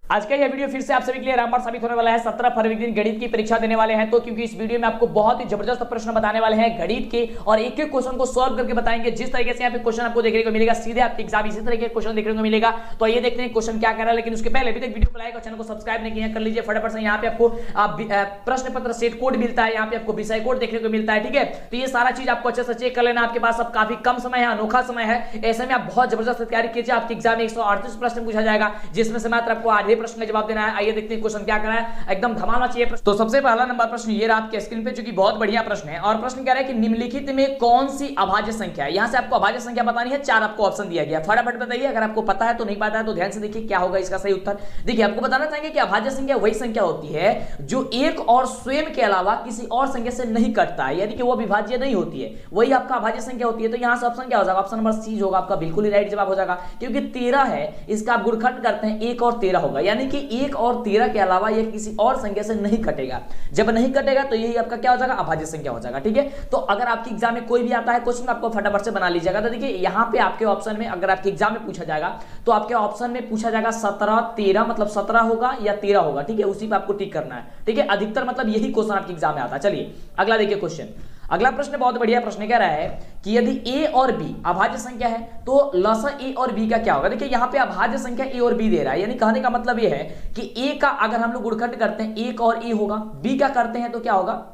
आज का यह वीडियो फिर से आप सभी के लिए रामबाण साबित होने वाला है। 17 फरवरी दिन गणित की परीक्षा देने वाले हैं, तो क्योंकि इस वीडियो में आपको बहुत ही जबरदस्त प्रश्न बताने वाले हैं गणित के, और एक एक क्वेश्चन को सॉल्व करके बताएंगे। जिस तरीके से यहाँ पे क्वेश्चन आपको देखने को मिलेगा, सीधे आपके एग्जाम इसी तरह के क्वेश्चन देखने को मिलेगा। तो ये देखते हैं क्वेश्चन क्या कर रहा है, लेकिन उसके पहले अभी तक वीडियो को लाइक और चैनल को सब्सक्राइब नहीं किया कर लीजिए फटाफट से। यहाँ पे आपको प्रश्न पत्र सेट कोड मिलता है, यहाँ पे आपको विषय कोड देखने को मिलता है, ठीक है। तो ये सारा चीज आपको अच्छे से चेक कर लेना। आपके पास अब काफी कम समय है, अनोखा समय है, ऐसे में आप बहुत जबरदस्त तैयारी कीजिए। आपके एग्जाम में 138 प्रश्न पूछा जाएगा, जिसमें से मात्र आपको आधे प्रश्न का जवाब देना है। आइए देखते हैं क्वेश्चन क्या कर रहा है, एकदम धमाना चाहिए प्रश्न। तो सबसे पहला नंबर प्रश्न ये रहा आपके स्क्रीन पे, जो कि बहुत बढ़िया प्रश्न है। और प्रश्न कह रहा है कि निम्नलिखित में कौन सी अभाज्य संख्या है। यहां से आपको अभाज्य संख्या बतानी है, 4 आपको ऑप्शन दिया गया, फटाफट बताइए। अगर आपको पता है तो नहीं पता है तो ध्यान से देखिए क्या होगा इसका सही उत्तर। देखिए आपको बताना चाहेंगे कि अभाज्य संख्या वही संख्या होती है जो एक और स्वयं के अलावा किसी और संख्या से नहीं कटता है, यानी कि वो विभाज्य नहीं होती है, वही आपका अभाज्य संख्या होती है। तो यहां से ऑप्शन क्या हो जाएगा, ऑप्शन नंबर सी होगा आपका, बिल्कुल ही राइट जवाब हो जाएगा। क्योंकि 13 है, इसका आप गुणखंड करते हैं 1 और 13 होगा, यानी कि 1 और 13 के अलावा यह किसी और संख्या से नहीं कटेगा। जब नहीं कटेगा तो यही आपका क्या हो जाएगा, अभाज्य संख्या हो जाएगा, ठीक है। तो अगर आपके एग्जाम में कोई भी आता है क्वेश्चन, आपको फटाफट से बना लीजिएगा। तो देखिए यहां पे आपके ऑप्शन में, अगर आपके एग्जाम में पूछा जाएगा तो आपके ऑप्शन में पूछा जाएगा 17 13, मतलब 17 होगा या 13 होगा, ठीक है। उसी पे आपको टिक करना है, ठीक है। अधिकतर मतलब यही क्वेश्चन आपके एग्जाम में आता है। चलिए अगला देखिए क्वेश्चन। अगला प्रश्न बहुत बढ़िया प्रश्न कह रहा है कि यदि a और b अभाज्य संख्या है तो लसा a और b का क्या होगा। देखिए यहाँ पे अभाज्य संख्या a और b दे रहा है, यानी कहने का मतलब ये है कि a का अगर हम लोग गुणखंड करते हैं 1 और a होगा, b का करते हैं तो क्या होगा,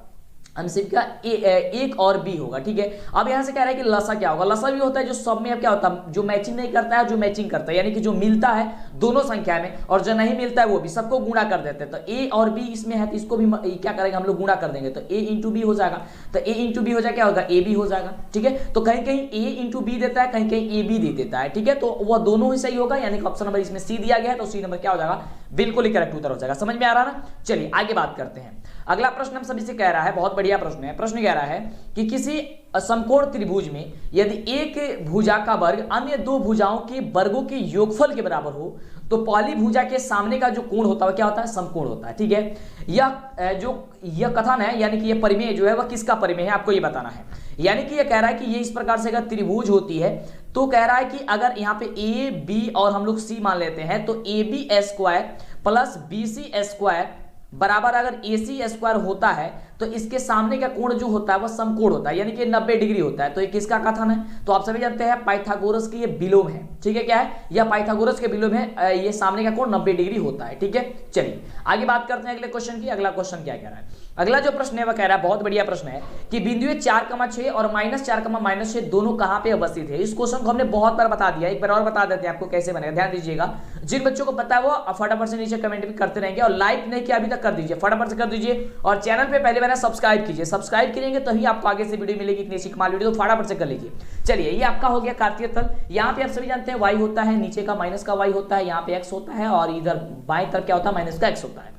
अंशिक का 1 और b होगा, ठीक है। अब यहां से कह रहा है कि लसा क्या होगा। लसा भी होता है जो सब में क्या होता है, जो मैचिंग नहीं करता है, जो मैचिंग करता है, यानी कि जो मिलता है दोनों संख्या में और जो नहीं मिलता है वो भी, सबको गुणा कर देते हैं। तो a और b इसमें है तो इसको भी क्या करेंगे हम लोग, गुणा कर देंगे। तो a इंटू बी हो जाएगा, तो a इंटू बी हो जाएगा, क्या होगा, a b हो जाएगा, ठीक है। तो कहीं कहीं a इंटू बी देता है, कहीं कहीं a b दे देता है, ठीक है। तो वह दोनों ही सही होगा, यानी कि ऑप्शन नंबर इसमें सी दिया गया है, तो सी नंबर क्या हो जाएगा, बिल्कुल ही करेक्ट उत्तर हो जाएगा। समझ में आ रहा ना। चलिए आगे बात करते हैं। अगला प्रश्न हम सभी से कह रहा है, बहुत बढ़िया प्रश्न है। प्रश्न कह रहा है कि किसी समकोण त्रिभुज में यदि एक भुजा का वर्ग अन्य दो भुजाओं के वर्गों के योगफल के बराबर हो तो पहली भुजा के सामने का जो कोण होता है क्या होता है, समकोण होता है, ठीक है। यह कथन है, यानी कि यह परिमेय जो है वह किसका परिमेय है, आपको यह बताना है। यानी कि यह कह रहा है कि ये इस प्रकार से अगर त्रिभुज होती है तो कह रहा है कि अगर यहाँ पे ए बी और हम लोग सी मान लेते हैं तो A B square plus B C square बराबर अगर ए सी स्क्वायर होता है तो इसके सामने का कोण जो होता है वह समकोण होता है, यानी कि 90 डिग्री होता है। तो ये किसका कथन है, तो आप सभी जानते हैं पाइथागोरस की ये विलोम है, ठीक है। क्या है, यह पाइथागोरस के विलोम है, ये सामने का कोण 90 डिग्री होता है, ठीक है। चलिए आगे बात करते हैं अगले क्वेश्चन की। अगला क्वेश्चन क्या कह रहा है, अगला जो प्रश्न है वह कह रहा है, बहुत बढ़िया प्रश्न है कि बिंदु 4,6 और -4,-6 दोनों कहां पे अवस्थित है। इस क्वेश्चन को हमने बहुत बार बता दिया, एक बार और बता देते हैं आपको कैसे बनेगा, ध्यान दीजिएगा। जिन बच्चों को पता है वो फटाफट से नीचे कमेंट भी करते रहेंगे, और लाइक नहीं किया अभी तक कर दीजिए, फटाफट से कर दीजिए। और चैनल पे पहले बार सब्सक्राइब कीजिए, सब्सक्राइब करेंगे तभी आपको आगे से वीडियो मिलेगी, इतनी सी कमाल वीडियो, तो फटाफट से कर लीजिए। चलिए ये आपका हो गया कार्तीय तल। यहाँ पे आप सभी जानते हैं y होता है, नीचे का माइनस का y होता है, यहाँ पे x होता है, और इधर बाएं तरफ क्या होता है, माइनस का x होता है।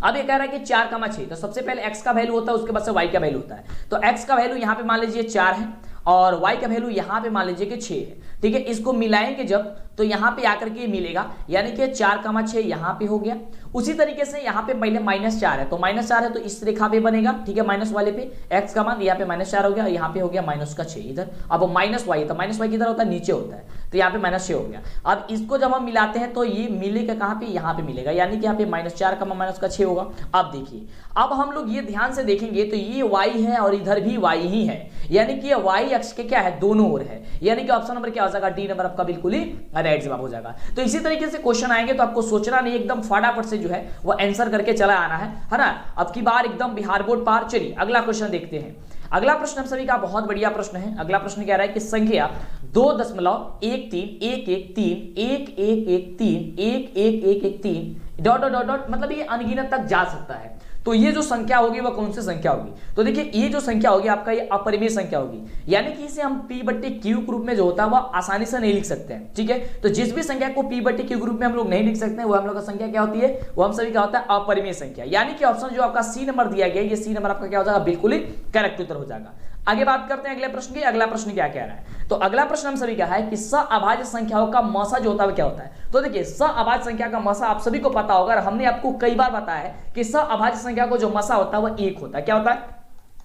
अब ये कह रहा है कि 4,6, तो सबसे पहले x का वैल्यू होता है, उसके बाद से y का वैल्यू होता है। तो x का वैल्यू यहाँ पे मान लीजिए 4 है और y का वैल्यू यहाँ पे मान लीजिए कि 6 है, ठीक है। इसको मिलाएंगे जब तो यहाँ पे आकर के मिलेगा, यानी कि 4,6 यहाँ पे हो गया। उसी तरीके से यहाँ पे पहले -4 है, तो -4 है तो इस रेखा पे बनेगा, ठीक है। माइनस वाले पे x का मान यहाँ पे -4 हो गया, यहाँ पे हो गया -6 इधर। अब -y, तो -y किधर होता है, नीचे होता है, तो यहाँ पे -6 हो गया। अब इसको जब हम मिलाते हैं तो ये मिलेगा कहाँ पे, यहाँ पे मिलेगा, यानी कि यहाँ पे -4 का -6 होगा। अब देखिए, अब हम लोग ये ध्यान से देखेंगे तो ये y है और इधर भी y ही है, यानी कि ये y अक्ष के क्या है, दोनों ओर है, यानी कि ऑप्शन नंबर क्या हो जाएगा, डी नंबर आपका बिल्कुल ही राइट जवाब हो जाएगा। तो इसी तरीके से क्वेश्चन आएंगे तो आपको सोचना नहीं, एकदम फटाफट से जो है वो आंसर करके चला आना है ना। अब की बार एकदम बिहार बोर्ड पार। चलिए अगला क्वेश्चन देखते हैं। अगला प्रश्न हम सभी का बहुत बढ़िया प्रश्न है। अगला प्रश्न कह रहा है कि संख्या 2.1311131113 डॉट डॉट डॉट, मतलब ये अनगिनत तक जा सकता है। तो ये जो संख्या होगी वह कौन सी संख्या होगी, तो देखिए ये जो संख्या होगी आपका ये अपरिमेय संख्या होगी, यानी कि इसे हम p/q ग्रुप में जो होता है वह आसानी से नहीं लिख सकते हैं, ठीक है। तो जिस भी संख्या को p/q ग्रुप में हम लोग नहीं लिख सकते हैं वो हम लोग का संख्या क्या होती है, वो हम सभी का होता है अपरिमेय संख्या, यानी कि ऑप्शन जो आपका सी नंबर दिया गया है, ये सी नंबर आपका क्या हो जाएगा, बिल्कुल ही करेक्ट उत्तर हो जाएगा। आगे बात करते हैं अगले प्रश्न की। अगला प्रश्न क्या कह रहा है, तो अगला प्रश्न हम सभी का है कि सअभाज्य संख्याओं का मसा जो होता है क्या होता है। तो देखिए सअभाज्य संख्या का मसा आप सभी को पता होगा, हमने आपको कई बार बताया है कि सअभाज्य संख्या को जो मसा होता है वह 1 होता है। क्या होता है,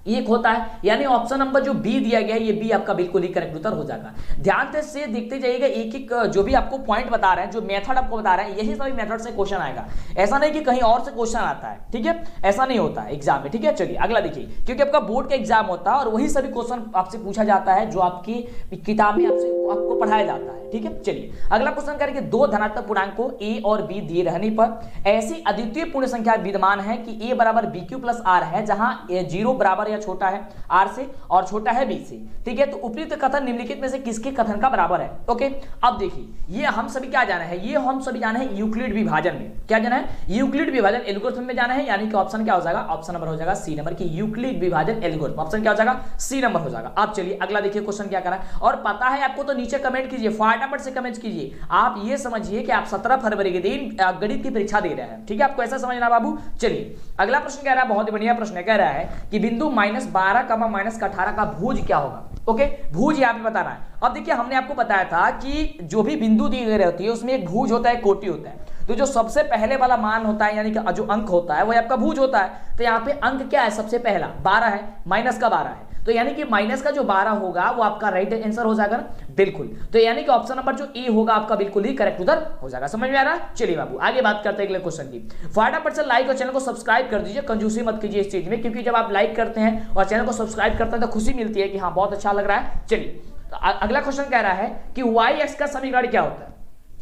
एक होता है, यानी ऑप्शन नंबर जो बी दिया गया है ये बी आपका बिल्कुल ही करेक्ट उत्तर हो जाएगा। ध्यान से देखते जाइएगा, एक एक जो भी आपको पॉइंट बता रहे हैं, जो मेथड आपको बता रहे हैं, यही सभी मेथड से क्वेश्चन आएगा। ऐसा नहीं कि कहीं और से क्वेश्चन आता है, ठीक है, ऐसा नहीं होता है एग्जाम में, ठीक है। चलिए अगला देखिए, क्योंकि आपका बोर्ड का एग्जाम होता है और वही सभी क्वेश्चन आपसे पूछा जाता है जो आपकी किताब में आपको पढ़ाया जाता है, ठीक है। चलिए अगला क्वेश्चन करेंगे, दो धनात्मक पूर्णांकों a और b दिए रहने पर ऐसी अद्वितीय पूर्ण संख्या विद्यमान है कि a बराबर bq प्लस r है, जहां 0 बराबर या छोटा है r से और छोटा है b से, ठीक है। तो उपयुक्त कथन निम्नलिखित में से किसके कथन का बराबर है? ओके, अब देखिए ये हम सभी क्या जाना है, ये हम सभी जाना है यूक्लिड विभाजन में। क्या जाना है? यूक्लिड विभाजन एल्गोरिथम में जाना है, यानी कि ऑप्शन क्या हो जाएगा? ऑप्शन नंबर हो जाएगा सी नंबर की यूक्लिड विभाजन एल्गोरिथम। ऑप्शन क्या हो जाएगा? सी नंबर हो जाएगा। अब चलिए अगला देखिए क्वेश्चन क्या करा है, और पता है आपको तो नीचे कमेंट कीजिए, फटाफट से कमेंट कीजिए। आप ये समझिए कि आप 17 फरवरी के दिन गणित की परीक्षा दे रहे हैं, ठीक है, आपको ऐसा समझना बाबू। चलिए अगला प्रश्न कह रहा है, बहुत ही बढ़िया प्रश्न है, कह रहा है कि बिंदु -12, -18 का भुज क्या होगा? ओके, भुज यहाँ पे बताना है। अब देखिए हमने आपको बताया था कि जो भी बिंदु दी गई रहती है उसमें एक भुज होता है, कोटि होता है। तो जो सबसे पहले वाला मान होता है, यानी कि जो अंक होता है वो आपका भुज होता है। तो यहाँ पे अंक क्या है? सबसे पहला 12 है, माइनस का 12 है, तो यानी कि माइनस का जो 12 होगा वो आपका राइट आंसर हो जाएगा ना, बिल्कुल। तो यानी कि ऑप्शन नंबर जो ए होगा आपका बिल्कुल ही करेक्ट उधर हो जाएगा। समझ में आ रहा है? चलिए बाबू आगे बात करते हैं अगले क्वेश्चन की। फटाफट से लाइक और चैनल को सब्सक्राइब कर दीजिए, कंजूसी मत कीजिए इस चीज में, क्योंकि जब आप लाइक करते हैं और चैनल को सब्सक्राइब करते हैं तो खुशी मिलती है कि हाँ बहुत अच्छा लग रहा है। चलिए अगला क्वेश्चन कह रहा है कि वाई एक्स का समीकरण क्या होता है?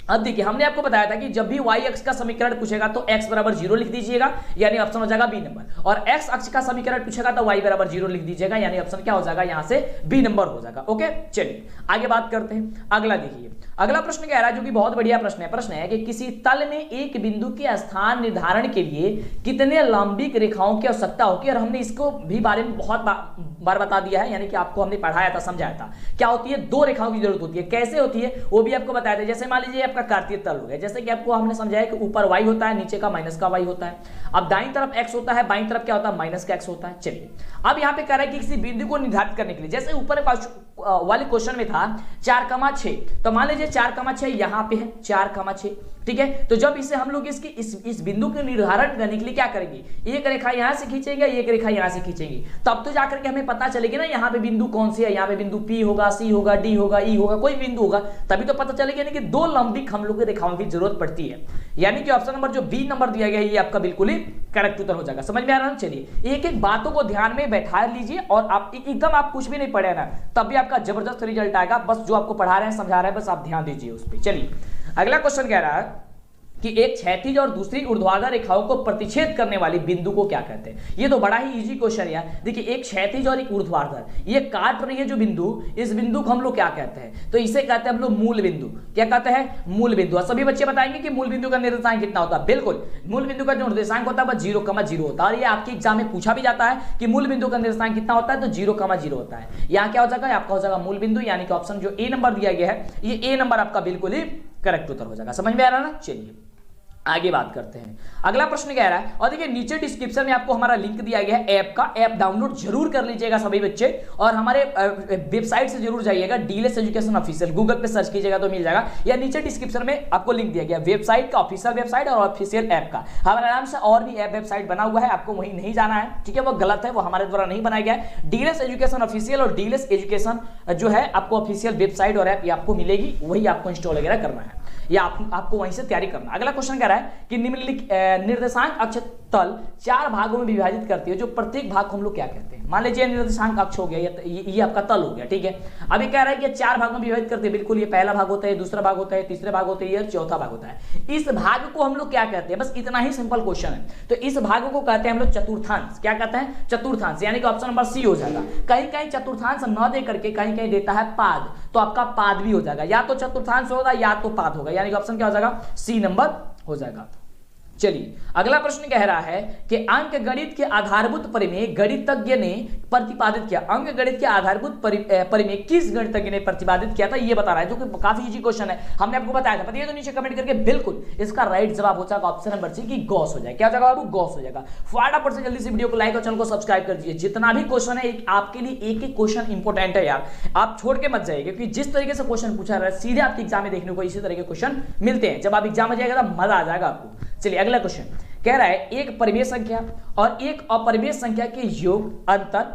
अब देखिए हमने आपको बताया था कि जब भी y अक्ष का समीकरण पूछेगा तो x बराबर 0 लिख दीजिएगा, यानी ऑप्शन हो जाएगा बी नंबर, और x अक्ष का समीकरण पूछेगा तो y बराबर 0 लिख दीजिएगा, यानी ऑप्शन क्या हो जाएगा? यहां से बी नंबर हो जाएगा। ओके, चलिए आगे बात करते हैं। अगला देखिए, अगला प्रश्न कह रहा है जो कि बहुत बढ़िया प्रश्न है। प्रश्न है कि किसी तल में एक बिंदु के स्थान निर्धारण के लिए कितने लंबिक रेखाओं की आवश्यकता होगी, और हमने इसको भी बारे में बहुत बार बता दिया है, यानी कि आपको हमने पढ़ाया था, समझाया था। क्या होती है? 2 रेखाओं की जरूरत होती है। कैसे होती है वो भी आपको बताया था। जैसे मान लीजिए आपका कार्तीय तल हो गया, जैसे कि आपको हमने समझाया कि ऊपर y होता है, नीचे का माइनस का y होता है। अब दाईं तरफ x होता है, बाईं तरफ क्या होता है? माइनस का x होता है। चलिए अब यहाँ पे कह रहा है कि किसी बिंदु को निर्धारित करने के लिए, जैसे ऊपर वाले क्वेश्चन में था 4,6, तो मान लीजिए 4,6 यहाँ पे है, 4,6, ठीक है। तो जब इसे हम लोग इस बिंदु के निर्धारण करने के लिए क्या करेंगे? एक रेखा यहां से खींचेंगे, एक रेखा यहां से खींचेंगे, तब तो जाकर के हमें पता चलेगी ना यहाँ पे बिंदु कौन सी है। यहाँ पे बिंदु P होगा, C होगा, D होगा, E होगा, कोई बिंदु होगा, तभी तो पता चलेगा। यानी कि 2 लंबिक हम लोग की रेखाओं की जरूरत पड़ती है, यानी कि ऑप्शन नंबर जो बी नंबर दिया गया है ये आपका बिल्कुल ही करेक्ट उत्तर हो जाएगा। समझ में आ रहा है? चलिए एक एक बातों को ध्यान में बैठा लीजिए, और आप एकदम आप कुछ भी नहीं पढ़े ना, तब भी आपका जबरदस्त रिजल्ट आएगा। बस जो आपको पढ़ा रहे हैं, समझा रहे हैं, बस आप ध्यान दीजिए उस पर। चलिए अगला क्वेश्चन कह रहा है कि एक क्षैतिज और दूसरी ऊर्ध्वाधर रेखाओं को प्रतिच्छेद करने वाली बिंदु को क्या कहते हैं? ये तो बड़ा ही इजी क्वेश्चन है। देखिए एक क्षैतिज और एक ऊर्ध्वाधर, ये काट रही है जो बिंदु, इस बिंदु को हम लोग क्या कहते हैं? तो इसे कहते हैं हम लोग मूल बिंदु। क्या कहते हैं? मूल बिंदु। और सभी बच्चे बताएंगे कि मूल बिंदु का निर्देशांक कितना होता है। बिल्कुल, मूल बिंदु का जो निर्देशांक होता है वह 0,0 होता है, और ये आपके एग्जाम में पूछा भी जाता है कि मूल बिंदु का निर्देशांक कितना होता है, तो 0,0 होता है। यहाँ क्या हो जाएगा? आपका हो जाएगा मूल बिंदु, यानी कि ऑप्शन जो ए नंबर दिया गया है ये ए नंबर आपका बिल्कुल ही करेक्ट उत्तर हो जाएगा। समझ में आ रहा है ना? चलिए आगे बात करते हैं। अगला प्रश्न कह रहा है, और देखिए नीचे डिस्क्रिप्शन में आपको हमारा लिंक दिया गया है ऐप का, ऐप डाउनलोड जरूर कर लीजिएगा सभी बच्चे, और हमारे वेबसाइट से जरूर जाइएगा, डीएलएस एजुकेशन ऑफिशियल, गूगल पे सर्च कीजिएगा तो मिल जाएगा, या नीचे डिस्क्रिप्शन में आपको लिंक दिया गया वेबसाइट का, ऑफिशियल वेबसाइट और ऑफिशियल ऐप का। हमारे नाम से और भी ऐप वेबसाइट बना हुआ है, आपको वहीं नहीं जाना है, ठीक है, वो गलत है, वो हमारे द्वारा नहीं बनाया गया है। डीएलएस एजुकेशन ऑफिशियल और डीएलएस एजुकेशन जो है आपको ऑफिशियल वेबसाइट और ऐप आपको मिलेगी, वही आपको इंस्टॉल वगैरह करना है, या आपको वहीं से तैयारी करना। अगला क्वेश्चन कह रहा है कि निम्नलिखित निर्देशांक अक्ष तल 4 भागों में विभाजित करती है, जो प्रत्येक भाग को हम लोग क्या कहते हैं? मान लीजिए निर्देशांक अक्ष हो गया, ये आपका तल हो गया, ठीक है। अभी कह रहा है कि 4 भागों में विभाजित करते हैं, बिल्कुल, ये पहला भाग होता है, दूसरा भाग होता है, तीसरा भाग होता है, ये चौथा भाग होता है। इस भाग को हम लोग क्या कहते हैं? बस इतना ही सिंपल क्वेश्चन है। तो इस भाग को कहते हैं हम लोग चतुर्थांश। क्या कहते हैं? चतुर्थांश, यानी कि ऑप्शन नंबर सी हो जाएगा। कहीं कहीं चतुर्थांश न दे करके कहीं कहीं देता है पाद, तो आपका पाद भी हो जाएगा, या तो चतुर्थांश होगा या तो पाद होगा, यानी कि ऑप्शन क्या हो जाएगा? सी नंबर हो जाएगा। चलिए अगला प्रश्न कह रहा है कि अंक गणित के आधारभूत परिमेय गणितज्ञ ने प्रतिपादित किया। अंक गणित के आधारभूत परिमेय किस गणितज्ञ ने प्रतिपादित किया था, ये बता रहा है, जो कि काफी इजी क्वेश्चन है, हमने आपको बताया था। बताइए तो नीचे कमेंट करके। बिल्कुल इसका राइट जवाब हो जाएगा ऑप्शन नंबर सी की गॉस हो जाएगा। क्या हो जाएगा बाबू? गॉस हो जाएगा। फटाफट से जल्दी से वीडियो को लाइक और चैनल को सब्सक्राइब कर दीजिए। जितना भी क्वेश्चन है आपके लिए एक एक क्वेश्चन इंपॉर्टेंट है यार, आप छोड़ के मत जाइए, क्योंकि जिस तरीके से क्वेश्चन पूछा रहा है सीधे आपके एग्जाम में देखने को इसी तरह के क्वेश्चन मिलते हैं। जब आप एग्जाम में जाएगा तो मजा आ जाएगा आपको। चलिए अगला क्वेश्चन कह रहा है एक परिमेय संख्या और एक अपरिमेय संख्या के योग, अंतर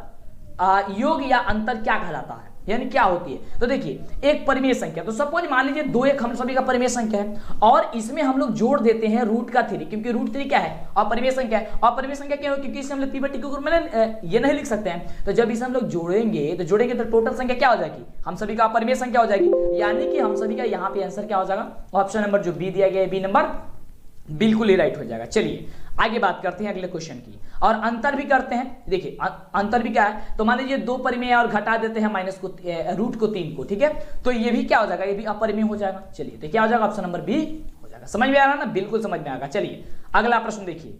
योग या अंतर क्या कहलाता है, यानी क्या होती है। तो देखिए एक परिमेय संख्या, तो सपोज मान लीजिए 2 1 हम सभी का परिमेय संख्या है और इसमें हम लोग जोड़ देते हैं रूट का 3, क्योंकि रूट 3 क्या है, अपरिमेय संख्या है। अपरिमेय संख्या क्यों, क्योंकि इसे हम लोग p/t के रूप में ये नहीं लिख सकते हैं। तो जब इसे हम लोग जोड़ेंगे तो टोटल संख्या क्या हो जाएगी, हम सभी का अपरिमेय संख्या हो जाएगी, यानी कि हम सभी का यहाँ पे आंसर क्या हो जाएगा, ऑप्शन नंबर जो बी दिया गया है, बी नंबर बिल्कुल ही राइट हो जाएगा। चलिए आगे बात करते हैं अगले क्वेश्चन की, और अंतर भी करते हैं। देखिए अंतर भी क्या है, तो मान लीजिए 2 परिमेय और घटा देते हैं माइनस को, रूट को 3 को, ठीक है, तो ये भी क्या हो जाएगा, ये भी अपरिमेय हो जाएगा। चलिए तो क्या हो जाएगा, ऑप्शन नंबर बी हो जाएगा। समझ में आ रहा है ना, बिल्कुल समझ में आएगा। चलिए अगला प्रश्न देखिए,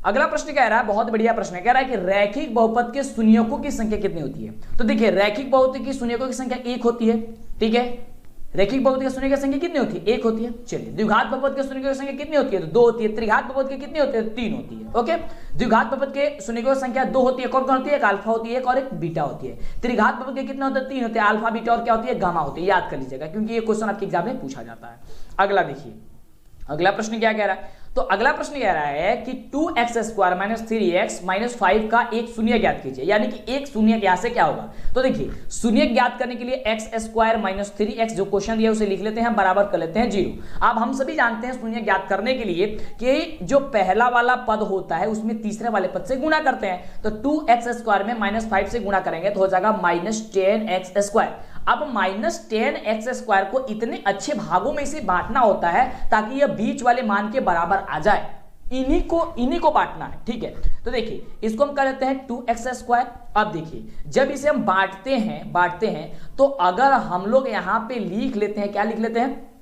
अगला प्रश्न कह रहा है, बहुत बढ़िया प्रश्न है, कह रहा है कि रैखिक बहुपद के शून्यकों की संख्या कितनी होती है। तो देखिए रैखिक बहुपद की शून्यकों की संख्या 1 होती है, ठीक है, रैखिक बहुपद के शून्य की संख्या कितनी होती है, 1 होती है। चलिए द्विघात बहुपद के शून्य की संख्या कितनी होती है, तो 2 होती है। त्रिघात बहुपद की कितनी होती है, 3 होती है। ओके, द्विघात बहुपद के शून्य की संख्या 2 होती है, कौन कौन होती है, एक अल्फा होती है, एक और एक बीटा होती है। त्रिघात बहुपद के कितने होते हैं, 3 होते हैं, अल्फा बीटा और क्या होती है, गामा होती है। याद कर लीजिएगा क्योंकि ये क्वेश्चन आपके एग्जाम में पूछा जाता है। अगला देखिए, अगला प्रश्न क्या कह रहा है, तो अगला प्रश्न कह रहा है कि 2x² - 3x - 5 का एक शून्य ज्ञात कीजिए, यानी कि एक शून्य ज्ञात से क्या होगा। तो देखिए शून्य ज्ञात करने के लिए x² - 3x जो क्वेश्चन दिया उसे लिख लेते हैं, बराबर कर लेते हैं 0। अब हम सभी जानते हैं शून्य ज्ञात करने के लिए कि जो पहला वाला पद होता है उसमें तीसरे वाले पद से गुणा करते हैं। तो 2x² में -5 से गुणा करेंगे तो हो जाएगा -10x²। अब -10x² को इतने अच्छे भागों में इसे बांटना होता है ताकि यह बीच वाले मान के बराबर आ जाए, इन्हीं को बांटना है, ठीक है। तो देखिए इसको हम कर लेते हैं 2x²। अब देखिए जब इसे हम बांटते हैं तो अगर हम लोग यहां पे लिख लेते हैं, क्या लिख लेते हैं,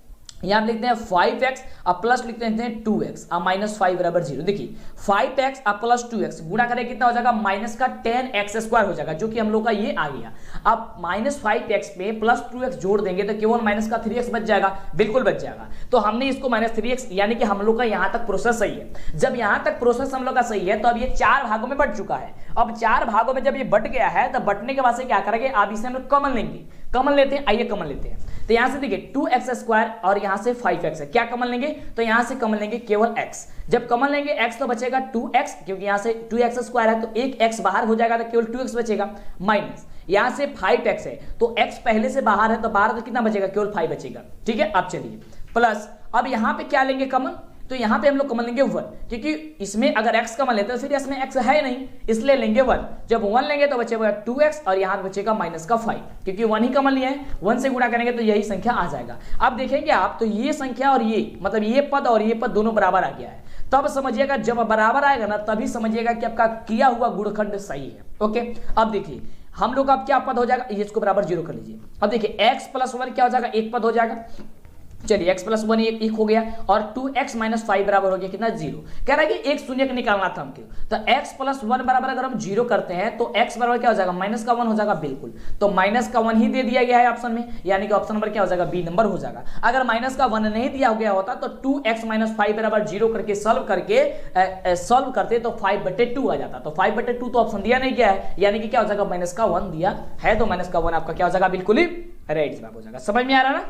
यहां लिखते हैं 5x और प्लस लिखते हैं 2x और -5 बराबर 0। देखिए 5x और प्लस 2x गुणा करें कितना हो जाएगा, माइनस का 10x² हो जाएगा, जो कि हम लोग का ये आ गया। अब -5x पे प्लस 2x जोड़ देंगे तो केवल माइनस का 3x बच जाएगा, बिल्कुल बच जाएगा। तो हमने इसको -3x, यानी कि हम लोग का यहां तक प्रोसेस सही है। जब यहां तक प्रोसेस हम लोग का सही है तो अब ये 4 भागों में बट चुका है। अब 4 भागों में जब ये बट गया है तो बटने के बाद से क्या करेंगे, अब इसे हम लोग कॉमन लेंगे, कॉमन लेते हैं, आइए कॉमन लेते हैं। तो यहां से देखिए 2x² और यहां से 5x है, क्या कॉमन लेंगे, तो यहां से कॉमन लेंगे केवल x। जब कॉमन लेंगे x तो बचेगा 2x, क्योंकि यहां से 2x² है तो एक x बाहर हो जाएगा तो केवल 2x बचेगा, माइनस यहां से 5x है तो x पहले से बाहर है तो बाहर तो कितना बचेगा, केवल 5 बचेगा, ठीक है। अब चलिए प्लस, अब यहां पे क्या लेंगे कॉमन, तो यहां पे हम लोग कॉमन लेंगे 1, क्योंकि इसमें अगर x कॉमन लेते हैं तो फिर इसमें x है नहीं, इसलिए लेंगे 1। जब 1 लेंगे तो बचेगा 2x और यहां बचेगा -5, क्योंकि 1 ही कॉमन लिया है, 1 से गुणा करेंगे तो यही संख्या आ जाएगा। अब देखेंगे आप तो ये संख्या और ये मतलब ये पद और ये पद दोनों बराबर आ गया है, तब समझिएगा जब बराबर आएगा ना तभी समझिएगा कि आपका किया हुआ गुणखंड सही है। ओके, अब देखिए हम लोग अब क्या पद हो जाएगा, इसको बराबर 0 कर लीजिए। अब देखिए x + 1 क्या हो जाएगा, एक पद हो जाएगा। चलिए x + 1 एक हो गया और 2x - 5 बराबर हो गया कितना, 0। कह रहा है कि एक शून्य का निकालना था हमको, तो x + 1 बराबर अगर हम 0 करते हैं तो x बराबर क्या हो जाएगा, -1 हो जाएगा, बिल्कुल। तो -1 ही दे दिया गया है ऑप्शन में, यानी कि ऑप्शन नंबर क्या हो जाएगा, बी नंबर हो जाएगा। अगर -1 नहीं दिया गया होता तो 2x - 5 बराबर 0 करके सॉल्व करते तो 5/2 आ जाता, तो 5/2 तो ऑप्शन दिया नहीं गया है, यानी कि क्या हो जाएगा, -1 दिया है, तो -1 आपका क्या हो जाएगा, बिल्कुल ही राइट जवाब हो जाएगा। समझ में आ रहा है ना।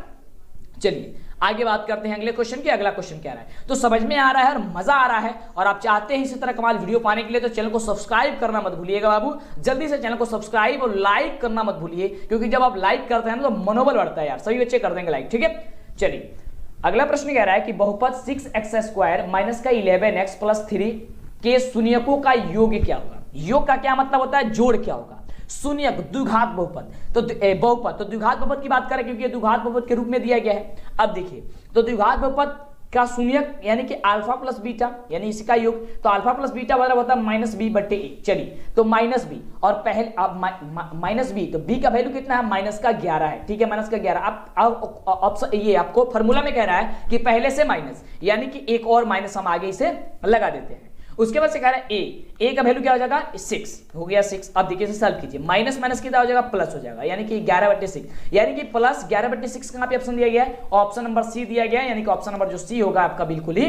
चलिए आगे बात करते हैं अगले क्वेश्चन की। अगला क्वेश्चन क्या रहा है, तो समझ में आ रहा है और मजा आ रहा है और आप चाहते हैं इसी तरह कमाल वीडियो पाने के लिए तो चैनल को सब्सक्राइब करना मत भूलिएगा बाबू, जल्दी से चैनल को सब्सक्राइब और लाइक करना मत भूलिए, क्योंकि जब आप लाइक करते हैं ना तो मनोबल बढ़ता है यार, सभी बच्चे कर देंगे लाइक, ठीक है। चलिए अगला प्रश्न कह रहा है कि बहुपद 6x² - 11x + 3 के शून्यकों का योग क्या होगा। योग का क्या मतलब होता है, जोड़ क्या होगा, शून्यक द्विघात बहुपद, तो बहुपद तो द्विघात बहुपद की बात करें क्योंकि द्विघात बहुपद के रूप में दिया गया है। अब देखिए तो द्विघात बहुपद का शून्यक यानी कि अल्फा प्लस बीटा यानी इसका योग, तो अल्फा प्लस बीटा बराबर होता है -b/a। चलिए तो -b और पहले अब -b, तो b का वैल्यू कितना है, -11 है, ठीक है, -11। अब ऑप्शन ये आपको फार्मूला में कह रहा है कि पहले से माइनस, यानी कि एक और माइनस हम आगे इसे लगा देते हैं। उसके बाद से कह रहा है a का वैल्यू क्या हो जाएगा, 6 हो गया 6। अब देखिए इसे सॉल्व कीजिए, माइनस माइनस कितना हो जाएगा, प्लस हो जाएगा, यानी कि 11/6, यानी कि प्लस 11/6 कहां पे ऑप्शन दिया गया है, ऑप्शन नंबर सी दिया गया है, यानी कि ऑप्शन नंबर जो सी होगा आपका बिल्कुल ही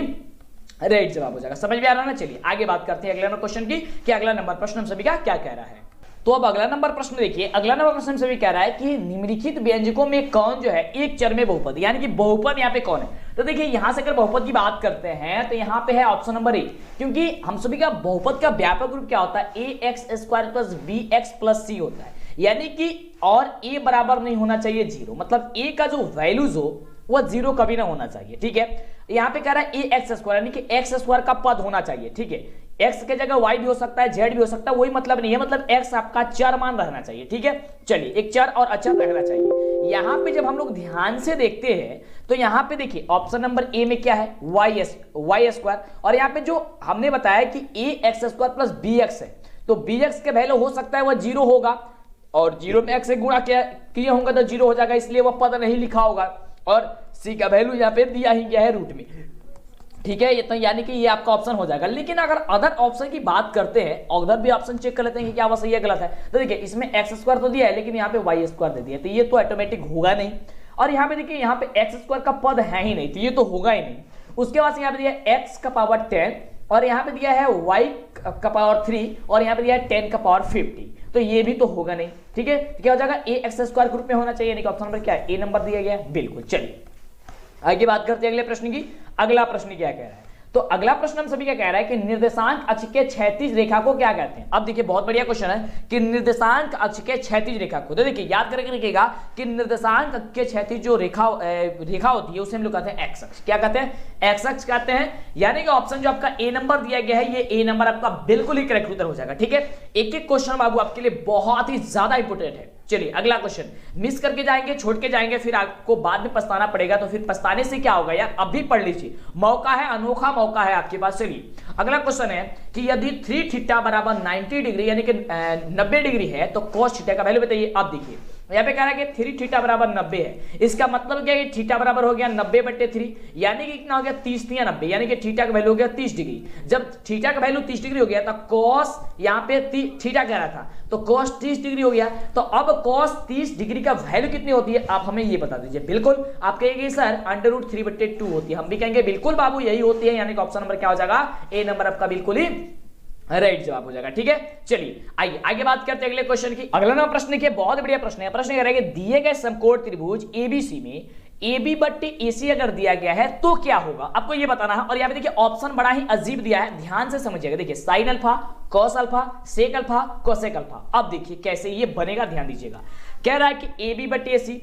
राइट जवाब हो जाएगा। समझ में आ रहा है ना। चलिए आगे बात करते हैं अगले क्वेश्चन की कि अगला नंबर प्रश्न हम सभी का क्या कह रहा है। तो अब अगला नंबर प्रश्न देखिए, अगला नंबर प्रश्न से भी कह रहा है कि निम्नलिखित व्यंजकों में कौन जो है एक चर में बहुपद, यानी कि बहुपद यहाँ पे कौन है। तो देखिए यहां से अगर बहुपद की बात करते हैं तो यहाँ पे है ऑप्शन नंबर ए, क्योंकि हम सभी का बहुपद का व्यापक रूप क्या होता है, a x square plus b x plus c होता है, यानी कि और ए बराबर नहीं होना चाहिए जीरो, मतलब ए का जो वैल्यूज हो वह जीरो कभी ना होना चाहिए, ठीक है। यहाँ पे कह रहा है ए एक्स स्क्वायर, यानी कि एक्स स्क्वायर का पद होना चाहिए, ठीक है। एक्स के जगह वाई भी हो सकता है, जेड भी हो सकता है, वही मतलब नहीं है, मतलब एक्स आपका चर मान रहना चाहिए, ठीक है। चलिए एक चर और अचर रहना चाहिए। यहाँ पे जब हम लोग ध्यान से देखते हैं तो यहाँ पे देखिए ऑप्शन नंबर ए में क्या है, वाई स्क्वायर, और यहाँ पे जो हमने बताया कि a x square plus b x है, तो बी एक्स के वैल्यू हो सकता है वह जीरो होगा, और जीरो में एक्स से गुणा किए होंगे तो जीरो हो जाएगा, इसलिए वह पद नहीं लिखा होगा, और सी का वैल्यू यहाँ पे दिया ही गया है रूट में, ठीक है। ये तो यानी कि ये आपका ऑप्शन हो जाएगा। लेकिन अगर अदर ऑप्शन की बात करते हैं, उधर भी ऑप्शन चेक कर लेते हैं कि क्या वह सही है गलत है। तो देखिए इसमें एक्स स्क्वायर तो दिया है, लेकिन यहाँ पे वाई स्क्वायर दे दिया, तो ये तो ऑटोमेटिक होगा नहीं। और यहाँ पे देखिए यहाँ पे एक्स स्क्वायर का पद है ही नहीं, तो ये तो होगा ही नहीं। उसके बाद यहाँ पे दिया एक्स का पावर 10, और यहाँ पे दिया है वाई का पावर 3, और यहाँ पे दिया है 10 का पावर 50, तो ये भी तो होगा नहीं, ठीक है। तो क्या हो जाएगा, ए एक्स स्क्वायर ग्रुप में होना चाहिए, यानी कि ऑप्शन नंबर क्या है, ए नंबर दिया गया है, बिल्कुल। चलिए आगे बात करते हैं अगले प्रश्न की। अगला प्रश्न क्या कह रहा है, तो अगला प्रश्न हम सभी क्या कह रहा है कि निर्देशांक अक्ष के क्षैतिज रेखा को क्या कहते हैं। अब देखिए बहुत बढ़िया क्वेश्चन है कि निर्देशांक अक्ष के क्षैतिज रेखा को, तो देखिए याद करके रखिएगा कि निर्देशांक अक्ष के क्षैतिज जो रेखा होती है उसे हम लोग कहते हैं एक्स अक्ष। क्या कहते हैं, एक्स अक्ष कहते हैं। यानी कि ऑप्शन जो आपका ए नंबर दिया गया है, ये ए नंबर आपका बिल्कुल ही करेक्ट उत्तर हो जाएगा, ठीक है। एक एक क्वेश्चन बाबू आपके लिए बहुत ही ज्यादा इंपोर्टेंट है। चलिए अगला क्वेश्चन, मिस करके जाएंगे, छोड़ के जाएंगे, फिर आपको बाद में पछताना पड़ेगा, तो फिर पछताने से क्या होगा यार, अभी पढ़ लीजिए, मौका है, अनोखा मौका है आपके पास। चलिए अगला क्वेश्चन है कि यदि 3 थीटा बराबर 90 डिग्री यानी कि 90 डिग्री है तो cos थीटा का वैल्यू बताइए। अब देखिए यहाँ पे कह रहा है कि 3 थीटा बराबर 90 है, इसका मतलब क्या है, थीटा बराबर हो गया 90/3, यानी कि कितना हो गया 30 या 90, यानी कि थीटा का वैल्यू हो गया 30 डिग्री। जब थीटा का वैल्यू 30 डिग्री हो गया तो कॉस यहाँ पे थीटा कह रहा था, तो कॉस 30 डिग्री हो गया। तो अब कॉस 30 डिग्री का वैल्यू कितनी होती है, आप हमें ये बता दीजिए। बिल्कुल आप कहेंगे सर √3/2 होती है, हम भी कहेंगे बिल्कुल बाबू यही होती है, यानी कि ऑप्शन नंबर क्या हो जाएगा, ए नंबर आपका बिल्कुल ही राइट जवाब हो जाएगा, ठीक है। चलिए आइए आगे बात करते हैं अगले क्वेश्चन की। अगला नंबर प्रश्न देखिए बहुत बढ़िया प्रश्न है। प्रश्न कह रहा है कि दिए गए समकोण त्रिभुज एबीसी में AB बट्टे AC अगर दिया गया है तो क्या होगा, आपको ये बताना है। और यहाँ पे देखिए ऑप्शन बड़ा ही अजीब दिया है, ध्यान से समझिएगा। देखिए sine alpha, cos alpha, sec alpha, cosec alpha. अब देखिए कैसे ये बनेगा, ध्यान दीजिएगा। कह रहा है कि AB बट्टे AC,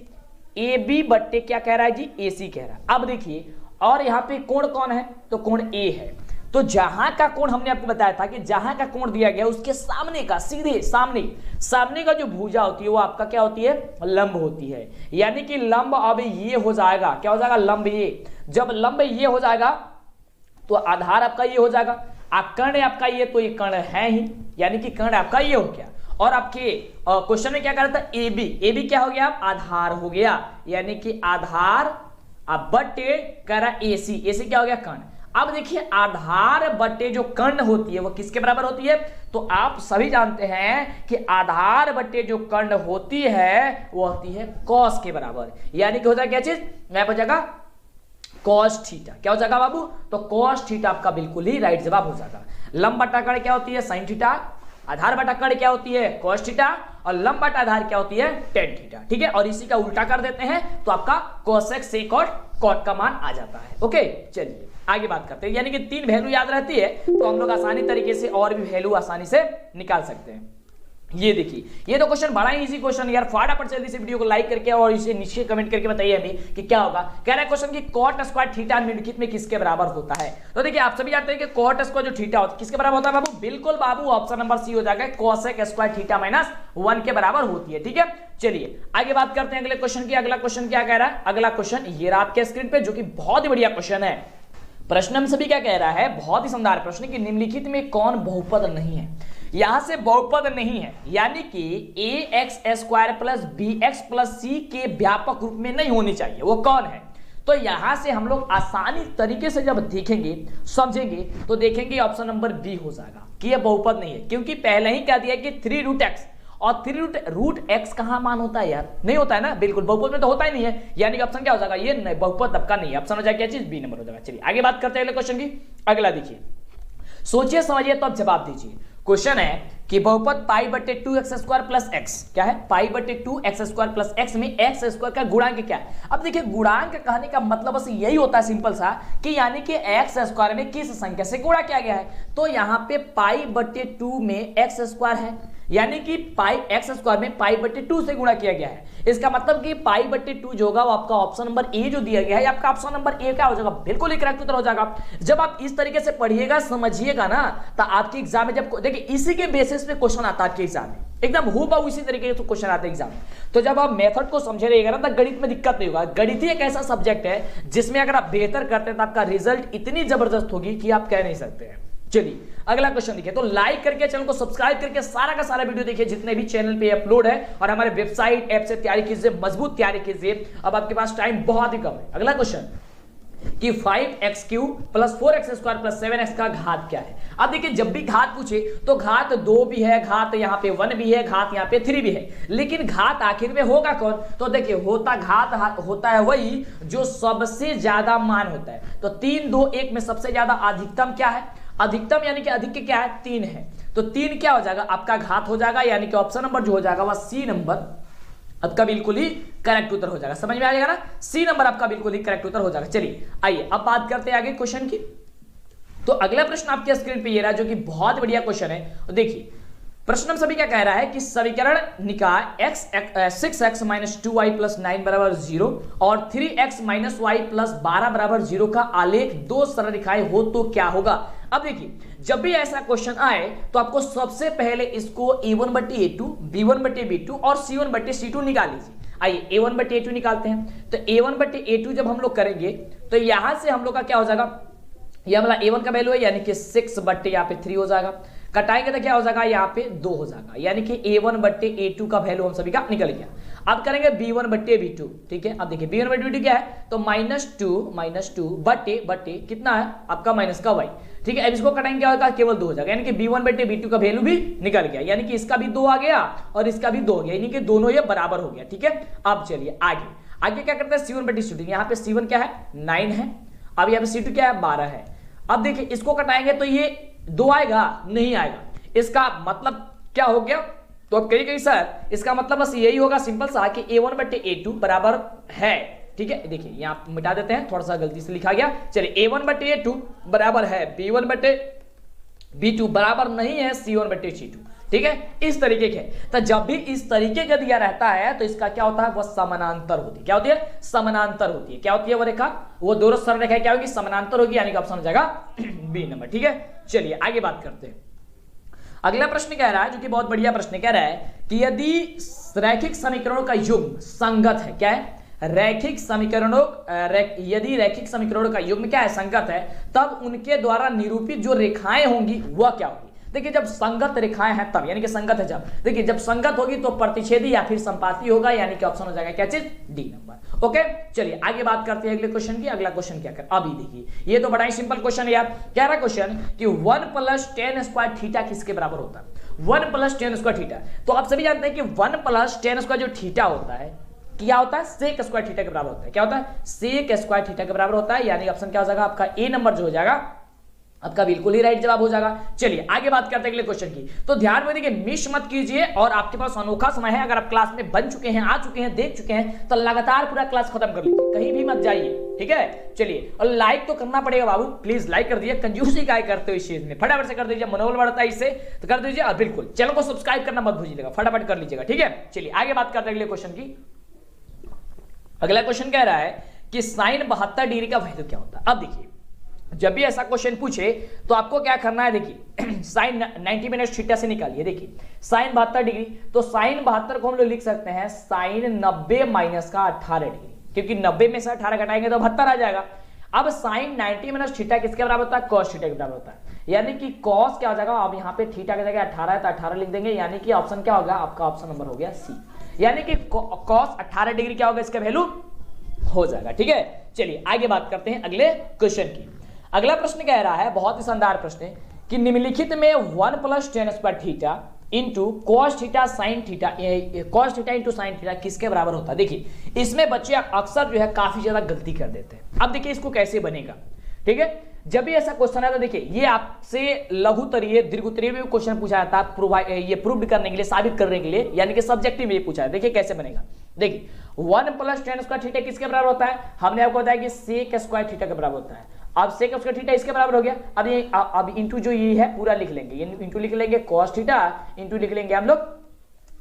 AB बट्टे क्या कह रहा है जी, AC कह रहा है। अब देखिए और यहाँ पे कोण कौन है, तो कोण A है। तो जहां का कोण हमने आपको बताया था कि जहां का कोण दिया गया उसके सामने का, सीधे सामने का जो भुजा होती है वो आपका क्या होती है, लंब होती है। यानी कि लंब अब ये हो जाएगा, क्या हो जाएगा, लंब ये। जब लंब ये हो जाएगा तो आधार आपका ये हो जाएगा, कर्ण आपका ये, तो ये कर्ण है ही, यानी कि कर्ण आपका ये हो गया। और आपके क्वेश्चन में क्या कर रहा था, AB क्या हो गया, आधार हो गया, यानी कि आधार बट्टे कह रहा AC क्या हो गया, कर्ण। अब देखिए आधार बट्टे जो कर्ण होती है वो किसके बराबर होती है, तो आप सभी जानते हैं कि आधार बट्टे जो कर्ण होती है वो होती है कॉस के बराबर, यानी कि हो जाएगा क्या चीज, यहाँ हो जाएगा कॉस थीटा। क्या हो जाएगा बाबू, तो कॉस थीटा आपका बिल्कुल ही राइट जवाब हो जाएगा। लंब बटा कर्ण क्या होती है, साइन थीटा, आधार बटा कर्ण क्या होती है, कॉस थीटा, और लंब बटा आधार क्या होती है, टेन थीटा, ठीक है। और इसी का उल्टा कर देते हैं तो आपका कोसेक सेक और कॉट का मान आ जाता है। ओके चलिए आगे बात करते हैं, यानी कि 3 वैल्यू याद रहती है तो हम लोग आसानी तरीके से और भी वैल्यू आसानी से निकाल सकते हैं। ये देखिए ये तो क्वेश्चन बड़ा ही इजी क्वेश्चन यार, फटाफट जल्दी से वीडियो को लाइक करके और इसे नीचे कमेंट करके बताइए हमें कि क्या होगा। कह रहा है क्वेश्चन कि cot स्क्वायर थीटा निम्नलिखित में किसके बराबर होता है। तो देखिए आप सभी जानते हैं कि cot स्क्वायर जो थीटा होता है किसके बराबर होता है बाबू, बिल्कुल बाबू ऑप्शन नंबर सी हो जाएगा, कोसेक स्क्वायर थीटा -1 के बराबर होती है, ठीक है। चलिए आगे बात करते हैं अगले क्वेश्चन की। अगला क्वेश्चन क्या कह रहा है, अगला क्वेश्चन ये रहा आपके स्क्रीन पे, जो कि बहुत ही बढ़िया क्वेश्चन है। प्रश्न हम सभी क्या कह रहा है, बहुत ही शानदार प्रश्न कि निम्नलिखित में कौन बहुपद नहीं है। यहां से बहुपद नहीं है, यानी कि ax² + bx + c के व्यापक रूप में नहीं होनी चाहिए, वो कौन है। तो यहां से हम लोग आसानी तरीके से जब देखेंगे समझेंगे तो देखेंगे ऑप्शन नंबर बी हो जाएगा कि यह बहुपद नहीं है, क्योंकि पहले ही कह दिया कि 3√x, और 3√x कहां मान होता है यार, नहीं होता है ना, बिल्कुल बहुपद में तो होता ही नहीं है, यानी कि ऑप्शन क्या हो जाएगा, ये बहुपद आपका नहीं है। ऑप्शन हो जाएगा क्या चीज, बी नंबर हो जाएगा। चलिए आगे बात करते हैं अगले क्वेश्चन की। अगला देखिए, सोचिए समझिए तो अब जवाब दीजिए। क्वेश्चन है कि बहुपद पाई बटे 2x स्क्वायर प्लस एक्स, क्या है पाई बटे 2x स्क्वायर प्लस एक्स में एक्स स्क्वायर का गुणांक क्या है। अब देखिए गुणांक कहने का मतलब बस यही होता है सिंपल सा कि यानी कि एक्स स्क्वायर में किस संख्या से गुणा किया गया है। तो यहाँ पे पाई बटे 2 में एक्स स्क्वायर है, यानी कि पाई एक्स स्क्वायर में पाई बटे 2 से गुणा किया गया है। इसका मतलब कि पाई बटे 2 जो होगा वो आपका ऑप्शन नंबर ए जो दिया गया है, आपका ऑप्शन नंबर ए क्या हो जाएगा, बिल्कुल ही करेक्ट उत्तर हो जाएगा। जब आप इस तरीके से पढ़िएगा समझिएगा ना, तो आपके एग्जाम में जब देखिए इसी के बेसिस पे क्वेश्चन आता है आपके एग्जाम में, एकदम हूबहू इसी तरीके से क्वेश्चन आता है एग्जाम में। तो जब आप मेथड को समझे रहिएगा ना तो गणित में दिक्कत नहीं होगा। गणित ही एक ऐसा सब्जेक्ट है जिसमें अगर आप बेहतर करते हैं तो आपका रिजल्ट इतनी जबरदस्त होगी कि आप कह नहीं सकते हैं। चलिए अगला क्वेश्चन देखिए, तो लाइक करके चैनल को सब्सक्राइब करके सारा का सारा वीडियो देखिए जितने भी चैनल पे अपलोड है, और हमारे वेबसाइट ऐप से तैयारी कीजिए, मजबूत तैयारी कीजिए। अब आपके पास टाइम बहुत ही कम है। अगला क्वेश्चन कि 5x³ plus 4x square plus 7x का घात क्या है। अब देखिए जब भी घात पूछे तो घात 2 भी है, घात यहाँ पे 1 भी है, घात यहाँ पे 3 भी है, लेकिन घात आखिर में होगा कौन। तो देखिए घात होता है वही जो सबसे ज्यादा मान होता है। तो 3 2 1 में सबसे ज्यादा अधिकतम क्या है, अधिकतम यानी कि अधिक क्या है 3 है। तो 3 क्या हो जाएगा आपका घात हो जाएगा, यानी कि ऑप्शन नंबर जो हो जाएगा वह सी नंबर आपका बिल्कुल ही करेक्ट उत्तर हो जाएगा। समझ में आ जाएगा ना, सी नंबर आपका बिल्कुल ही करेक्ट उत्तर हो जाएगा। चलिए आइए अब बात करते हैं आगे क्वेश्चन की। तो अगला प्रश्न आपके स्क्रीन पे ये रहा जो कि बहुत बढ़िया क्वेश्चन है। देखिए प्रश्न सभी क्या कह रहा है कि समीकरण निकाय 6x माइनस 2y प्लस 9 बराबर 0 और 3x माइनस y प्लस 12 बराबर 0 का आलेख दो सरल रेखाएं हो तो क्या होगा। अब देखिए जब भी ऐसा क्वेश्चन आए तो आपको सबसे पहले इसको a1 बटे a2, b1 बटे b2 और c1 बटे c2 निकाल लीजिए। आइए a1 बटे a2 निकालते हैं। तो a1 बटे a2 जब हम लोग करेंगे तो यहां से हम लोग का क्या हो जाएगा, यह वाला a1 का वैल्यू है यानी कि 6 बटे यहाँ पे 3 हो जाएगा, कटाएंगे तो क्या हो जाएगा यहाँ पे 2 हो जाएगा, यानी कि a1 बट्टे a2 का वैल्यू हम सभी का निकल गया। अब करेंगे b1 बट्टे b2, ठीक है। अब देखिए b1 बट्टे b2 क्या है, तो -2 बट्टे कितना है आपका माइनस का y, ठीक है। अब इसको कटाएंगे क्या होगा, केवल 2 हो जाएगा, यानी कि b1 बट्टे b2 का वैल्यू भी निकल गया, यानी कि इसका भी 2 आ गया और इसका भी 2 हो गया, यानी कि दोनों ये बराबर हो गया, ठीक है। अब चलिए आगे क्या करते हैं, c1 बट्टे c2, यहाँ पे c1 क्या है 9 है, अब यहाँ पे c2 क्या है 12 है। अब देखिए इसको कटाएंगे तो ये 2 आएगा, नहीं आएगा, इसका मतलब क्या हो गया, तो अब कहीं सर इसका मतलब बस यही होगा सिंपल सा कि a1 बट्टे a2 बराबर है, ठीक है। देखिए यहां मिटा देते हैं, थोड़ा सा गलती से लिखा गया। चलिए a1 बट्टे a2 बराबर है b1 बट्टे b2 बराबर नहीं है c1 बट्टे c2, ठीक है। इस तरीके के तो जब भी इस तरीके का दिया रहता है तो इसका क्या होता है, वह समानांतर होती है। क्या होती है, समानांतर होती है। क्या होती है वो रेखा, वो दोनों सरल रेखा क्या होगी, समानांतर होगी, यानी कि ऑप्शन हो जाएगा बी नंबर, ठीक है। चलिए आगे बात करते हैं। अगला प्रश्न कह रहा है जो कि बहुत बढ़िया प्रश्न कह रहा है कि यदि रैखिक समीकरणों का युग्म संगत है, क्या है रैखिक समीकरणों यदि रैखिक समीकरणों का युग्म क्या है संगत है, तब उनके द्वारा निरूपित जो रेखाएं होंगी वह क्या होगी। देखिए जब संगत रेखाएं हैं तब, यानी कि संगत है जब, देखिए जब संगत होगी तो प्रतिच्छेदी या फिर संपाती होगा, यानी कि ऑप्शन हो जाएगा क्या चीज, डी नंबर। ओके चलिए आगे बात करते हैं अगले क्वेश्चन की। अगला क्वेश्चन क्या कर, अभी देखिए ये तो बड़ा ही सिंपल क्वेश्चन है यार। क्या रहा क्वेश्चन कि 1 + tan स्क्वायर थीटा किसके बराबर होता है, 1 + tan स्क्वायर थीटा। तो आप सभी जानते हैं कि 1 + tan स्क्वायर जो थीटा होता है क्या होता है, sec स्क्वायर थीटा के बराबर होता है। क्या होता है, sec स्क्वायर थीटा के बराबर होता है, यानी ऑप्शन क्या हो जाएगा आपका ए नंबर जो हो जाएगा आपका बिल्कुल ही राइट जवाब हो जाएगा। चलिए आगे बात करते हैं अगले क्वेश्चन की। तो ध्यान में देखिए मिस मत कीजिए, और आपके पास अनोखा समय है, अगर आप क्लास में बन चुके हैं, आ चुके हैं, देख चुके हैं तो लगातार पूरा क्लास खत्म कर लीजिए, कहीं भी मत जाइए, ठीक है। चलिए और लाइक तो करना पड़ेगा बाबू, प्लीज लाइक कर दीजिए, कंजूसी काय करते हो इस चीज में, फटाफट से कर दीजिए, मनोबल बढ़ता है इससे, तो कर दीजिए। और बिल्कुल चैनल को सब्सक्राइब करना मत भूलिएगा, फटाफट कर लीजिएगा, ठीक है। चलिए आगे बात करते हैं अगले क्वेश्चन की। अगला क्वेश्चन कह रहा है कि sin 72 डिग्री का वैल्यू क्या होता है। अब देखिए जब भी ऐसा क्वेश्चन पूछे तो आपको क्या करना है, देखिए sin 90 माइनस थीटा से निकालिए। देखिए sin 72 डिग्री, तो sin 72 को हम लोग लिख सकते हैं sin 90 माइनस का 18 डिग्री, क्योंकि 90 में से 18 घटाएंगे तो 72 आ जाएगा। अब sin 90 माइनस थीटा किसके बराबर होता है, cos थीटा के बराबर होता है, यानी कि cos क्या हो जाएगा, अब यहाँ पे थीटा की जगह 18 है तो 18 लिख देंगे, यानी कि ऑप्शन क्या होगा आपका, ऑप्शन नंबर हो गया सी, यानी कि cos 18 डिग्री क्या होगा, इसका वैल्यू हो जाएगा, ठीक है। चलिए आगे बात करते हैं अगले क्वेश्चन की। अगला प्रश्न कह रहा है, बहुत ही शानदार प्रश्न है कि निम्नलिखित में 1 + tan square theta into cos theta sin theta, cos theta into sin theta किसके बराबर होता है। देखिए इसमें बच्चे अक्सर जो है काफी ज्यादा गलती कर देते हैं। अब देखिए इसको कैसे बनेगा, ठीक है। जब भी ऐसा क्वेश्चन है तो देखिए ये आपसे लघुतरीय दीर्घोत्तरीय में क्वेश्चन पूछा जाता है ये प्रूव करने के लिए, साबित करने के लिए, यानी कि सब्जेक्टिव में पूछा है। देखिए कैसे बनेगा, देखिए 1 + tan स्क्वायर थीटा किसके बराबर होता है, हमने आपको बताया कि sec स्क्वायर थीटा के बराबर होता है। अब sec स्क्वायर थीटा इसके बराबर हो गया, अब इंटू जो ये है पूरा लिख लेंगे, ये इंटू लिख लेंगे cos थीटा, इंटू लिख लेंगे हम लोग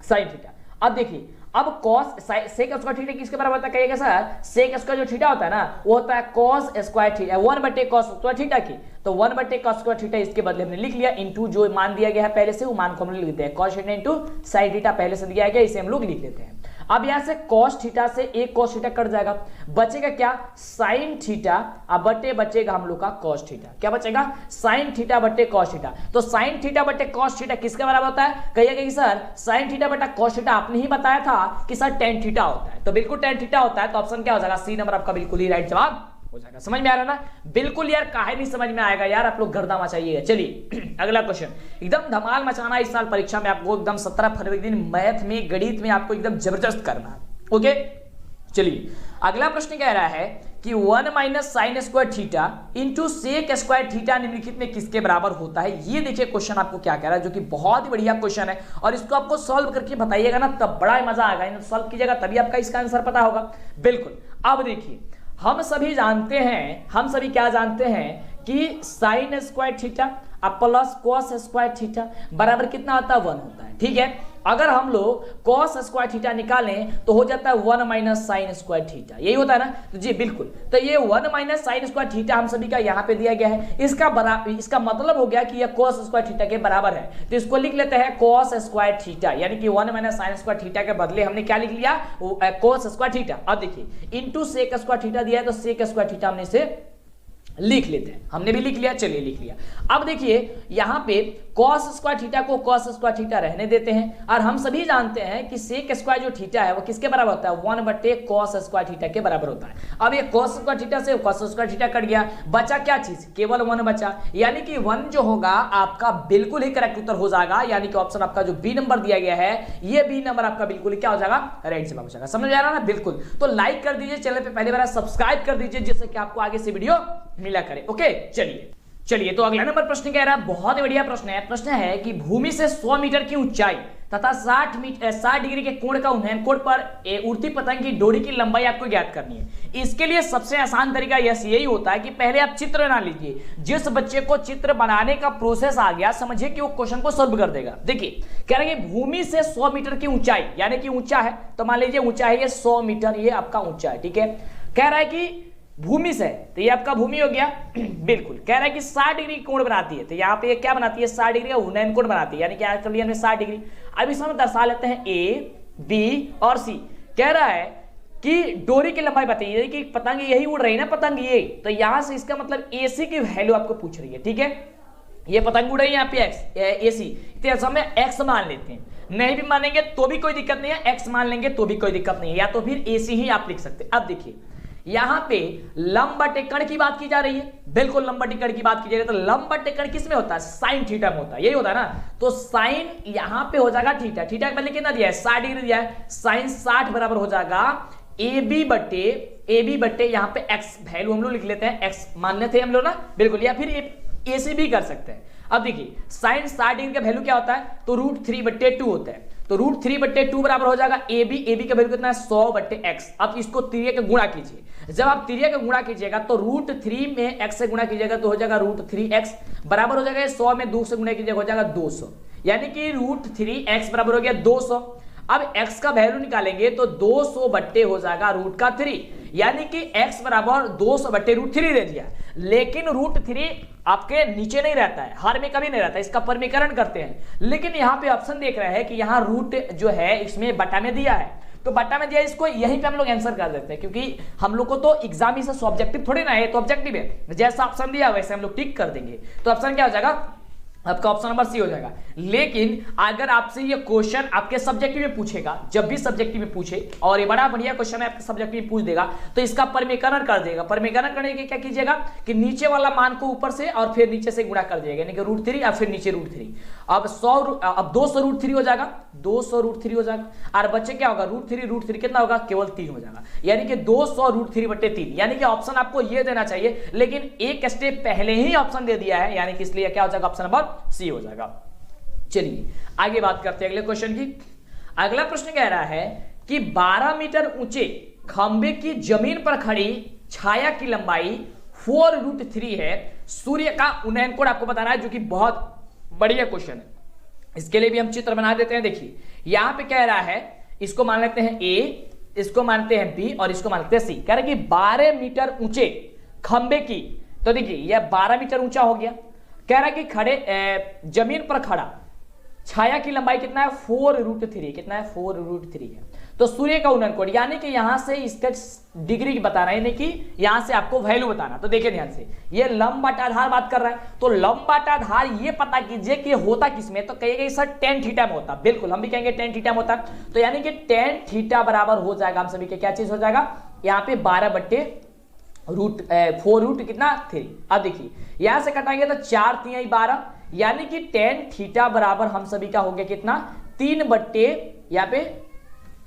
sin थीटा। अब देखिए अब cos sec स्क्वायर थीटा किसके बराबर होता है, कहिएगा सर sec स्क्वायर जो थीटा होता है ना वो होता है cos square theta 1/cos square theta की, तो 1/cos स्क्वायर थीटा इसके बदले हमने लिख लिया, इंटू जो मान दिया गया है पहले से वो मान को हम लिख देते हैं, cos theta into sin theta पहले से दिया गया, इसे हम लोग लिख लेते हैं। अब यहां से cos थीटा से एक cos थीटा कट जाएगा, बचेगा क्या sin थीटा, अब बटे बचेगा हम लोग का cos थीटा, क्या बचेगा sin थीटा बटे cos थीटा। तो sin थीटा बटे cos थीटा किसके बराबर होता है, कहिएगा कि सर sin थीटा बटा cos थीटा आपने ही बताया था कि सर tan थीटा होता है, तो बिल्कुल tan थीटा होता है, तो ऑप्शन क्या हो जाएगा, सी नंबर आपका बिल्कुल ही राइट जवाब हो जाएगा। समझ में आ रहा ना, बिल्कुल यार, काहे नहीं समझ में आएगा यार, आप लोग गर्दा मचाइएगा। चलिए अगला क्वेश्चन, एकदम धमाल मचाना इस साल परीक्षा में आपको, एकदम 17 फरवरी दिन मैथ में गणित में आपको एकदम जबरदस्त करना है। ओके चलिए अगला प्रश्न कह रहा है कि 1 - sin square theta into sec square theta निम्नलिखित में किसके बराबर होता है। ये देखिए क्वेश्चन आपको क्या कह रहा है, जो कि बहुत ही बढ़िया क्वेश्चन है, और इसको आपको सॉल्व करके बताइएगा ना तब बड़ा मजा आएगा, सॉल्व कीजिएगा तभी आपका इसका आंसर पता होगा। बिल्कुल अब देखिए हम सभी जानते हैं, हम सभी क्या जानते हैं कि sin square theta plus cos square theta बराबर कितना आता है, 1 होता है। ठीक है, अगर हम लोग cos स्क्वायर थीटा निकालें तो हो जाता है 1 - sin स्क्वायर थीटा, यही होता है ना, तो जी बिल्कुल, तो ये 1 - sin स्क्वायर थीटा हम सभी का यहाँ पे दिया गया है, इसका मतलब हो गया कि यह cos स्क्वायर थीटा के बराबर है, तो इसको लिख लेते हैं cos स्क्वायर थीटा, यानी कि 1 - sin स्क्वायर थीटा के बदले हमने क्या लिख लिया, cos स्क्वायर थीटा। अब देखिए इंटू sec स्क्वायर थीटा दिया है, तो sec स्क्वायर थीटा हमने इसे लिख लेते हैं, हमने भी लिख लिया, चलिए लिख लिया। अब देखिए यहाँ पे cos स्क्वायर थीटा को cos स्क्वायर थीटा रहने देते हैं, और हम सभी जानते हैं कि sec स्क्वायर जो थीटा है वो किसके बराबर होता है, 1/cos स्क्वायर थीटा के बराबर होता है। अब ये cos स्क्वायर थीटा से cos स्क्वायर थीटा कट गया, बचा क्या चीज, केवल 1 बचा, यानी कि 1 जो होगा आपका बिल्कुल ही करेक्ट उत्तर हो जाएगा, यानी कि ऑप्शन आपका जो बी नंबर दिया गया है, ये बी नंबर आपका बिल्कुल क्या हो जाएगा, राइट जवाब हो जाएगा। समझ आ रहा है ना, बिल्कुल। तो लाइक कर दीजिए, चैनल पे पहली बार सब्सक्राइब कर दीजिए, जिससे कि आपको आगे से वीडियो मिला करे। ओके चलिए तो अगला नंबर प्रश्न कह रहा है, बहुत ही बढ़िया प्रश्न है। प्रश्न है कि भूमि से 100 मीटर की ऊंचाई तथा 60 डिग्री के कोण का उन्नयन कोण पर उड़ती पतंग की डोरी की लंबाई आपको ज्ञात करनी है। इसके लिए सबसे आसान तरीका यही होता है कि पहले आप चित्र बना लीजिए। जिस बच्चे को चित्र बनाने का प्रोसेस आ गया, समझिए कि वो क्वेश्चन को सॉल्व कर देगा। देखिए कह रहे हैं भूमि से 100 मीटर की ऊंचाई, यानी कि ऊंचा है, तो मान लीजिए ऊंचा है ये 100 मीटर, ये आपका ऊंचा है। ठीक है, कह रहा है कि भूमि से, तो ये आपका भूमि हो गया। बिल्कुल कह रहा है कि 60 डिग्री कोण बनाती है, तो यहाँ पे क्या बनाती है, 60 डिग्री का उन्नयन कोण बनाती है, यानी कि कर लिया हमने 60 डिग्री। अब इसमें दर्शा लेते हैं ए, बी और सी। कह रहा है कि डोरी की लंबाई बताइए, कि पतंग यही उड़ रही है ना, पतंग ये, तो यहां से इसका मतलब एसी की वैल्यू आपको पूछ रही है। ठीक है, ये पतंग उड़ रही है यहाँ पे एक्स एसी, तो हम एक्स मान लेते हैं, नहीं भी मानेंगे तो भी कोई दिक्कत नहीं है, एक्स मान लेंगे तो भी कोई दिक्कत नहीं है, या तो फिर एसी ही आप लिख सकते हैं। अब देखिए यहां पे लंब बटे कण की बात की जा रही है, बिल्कुल लंब बटे कण की बात की जा रही है, तो लंब बटे कण किस में होता है, साइन थीटा में होता है, यही होता है ना। तो साइन यहां पे हो जाएगा थीटा, थीटा के बदले कितना दिया है, 60 डिग्री दिया है, साइन 60 बराबर हो जाएगा ए बी बटे यहां पे एक्स वैल्यू हम लोग लिख लेते हैं, एक्स मान लेते हैं हम लोग ना, बिल्कुल, या फिर ए सी भी कर सकते हैं। अब देखिए साइन 60 डिग्री का वैल्यू क्या होता है, तो √3/2 होता है, तो √3/2 बराबर हो जाएगा ए बी का वैल्यू कितना है, 100/x। अब इसको तिर्यक के गुणा कीजिए, जब आप तिर्यक के गुणा कीजिएगा तो √3 में x से गुणा कीजिएगा तो हो जाएगा √3x बराबर हो जाएगा 100 में 2 से गुणा कीजिएगा हो जाएगा 200, यानी कि √3x बराबर हो गया 200। अब x का वैल्यू निकालेंगे तो 200 बट्टे हो जाएगा √3, यानी कि x बराबर 200 बट्टे √3 दे दिया, लेकिन √3 आपके नीचे नहीं रहता है, हर में कभी नहीं रहता है, इसका परमीकरण करते हैं। लेकिन यहाँ पे ऑप्शन देख रहे हैं कि यहाँ रूट जो है इसमें बटा में दिया है, तो बटा में दिया, इसको यहीं पे हम लोग आंसर कर देते हैं, क्योंकि हम लोग को तो एग्जाम ही से ऑब्जेक्टिव थोड़ी ना है, तो ऑब्जेक्टिव है, जैसा ऑप्शन दिया वैसे हम लोग टिक कर देंगे। तो ऑप्शन क्या हो जाएगा, आपका ऑप्शन नंबर सी हो जाएगा। लेकिन अगर आपसे ये क्वेश्चन आपके सब्जेक्टिव में पूछेगा, जब भी सब्जेक्टिव में पूछे और ये बड़ा बढ़िया क्वेश्चन है आपके सब्जेक्टिव में पूछ देगा, तो इसका परमीकरण कर देगा। परमीकरण करने के क्या कीजिएगा कि नीचे वाला मान को ऊपर से और फिर नीचे से गुणा कर दिएगा, यानी कि √3 और फिर नीचे √3। अब 200 √3 हो जाएगा, 200 √3 हो जाएगा। और बच्चे क्या होगा, √3 कितना होगा, केवल 3 हो जाएगा, यानी कि 200 √3/3। यानी कि ऑप्शन आपको ये देना चाहिए, लेकिन एक स्टेप पहले ही ऑप्शन दे दिया है, यानी कि इसलिए क्या हो जाएगा, ऑप्शन नंबर सी हो जाएगा। चलिए आगे बात करते हैं अगले क्वेश्चन की। अगला प्रश्न कह रहा है कि 12 मीटर ऊंचे खंबे की जमीन पर खड़ी छाया की लंबाई 4√3 है। सूर्य का उन्नयन कोण आपको बताना है, जो कि बहुत बढ़िया क्वेश्चन है। इसके लिए भी हम चित्र बना देते हैं। देखिए यहां पे कह रहा है, इसको मान लेते हैं ए, इसको मानते हैं बी और इसको मानते हैं सी। कह रहे कि 12 मीटर ऊंचे खंबे की, तो देखिए यह 12 मीटर ऊंचा हो गया। कह रहा है कि खड़े जमीन पर खड़ा छाया की लंबाई कितना है, 4√3। कितना है, 4√3 है। तो सूर्य का उन्नयन कोण, यानी कि यहां से इसका डिग्री बताना है, यानी कि यहां से आपको वैल्यू बताना। तो देखिए ध्यान से, ये लंब बटा आधार बात कर रहा है, तो लंब बटा आधार ये पता कीजिए कि होता किसमें, तो कहेंगे सर tan थीटा में होता। बिल्कुल, हम भी कहेंगे tan थीटा में होता। तो यानी कि tan थीटा बराबर हो जाएगा, हम सभी के क्या चीज हो जाएगा, यहाँ पे 12/4 कितना 3। अब देखिए यहां से कटाएंगे तो 4 3 12, यानी कि tan थीटा बराबर हम सभी का हो गया कितना, 3/, यहाँ पे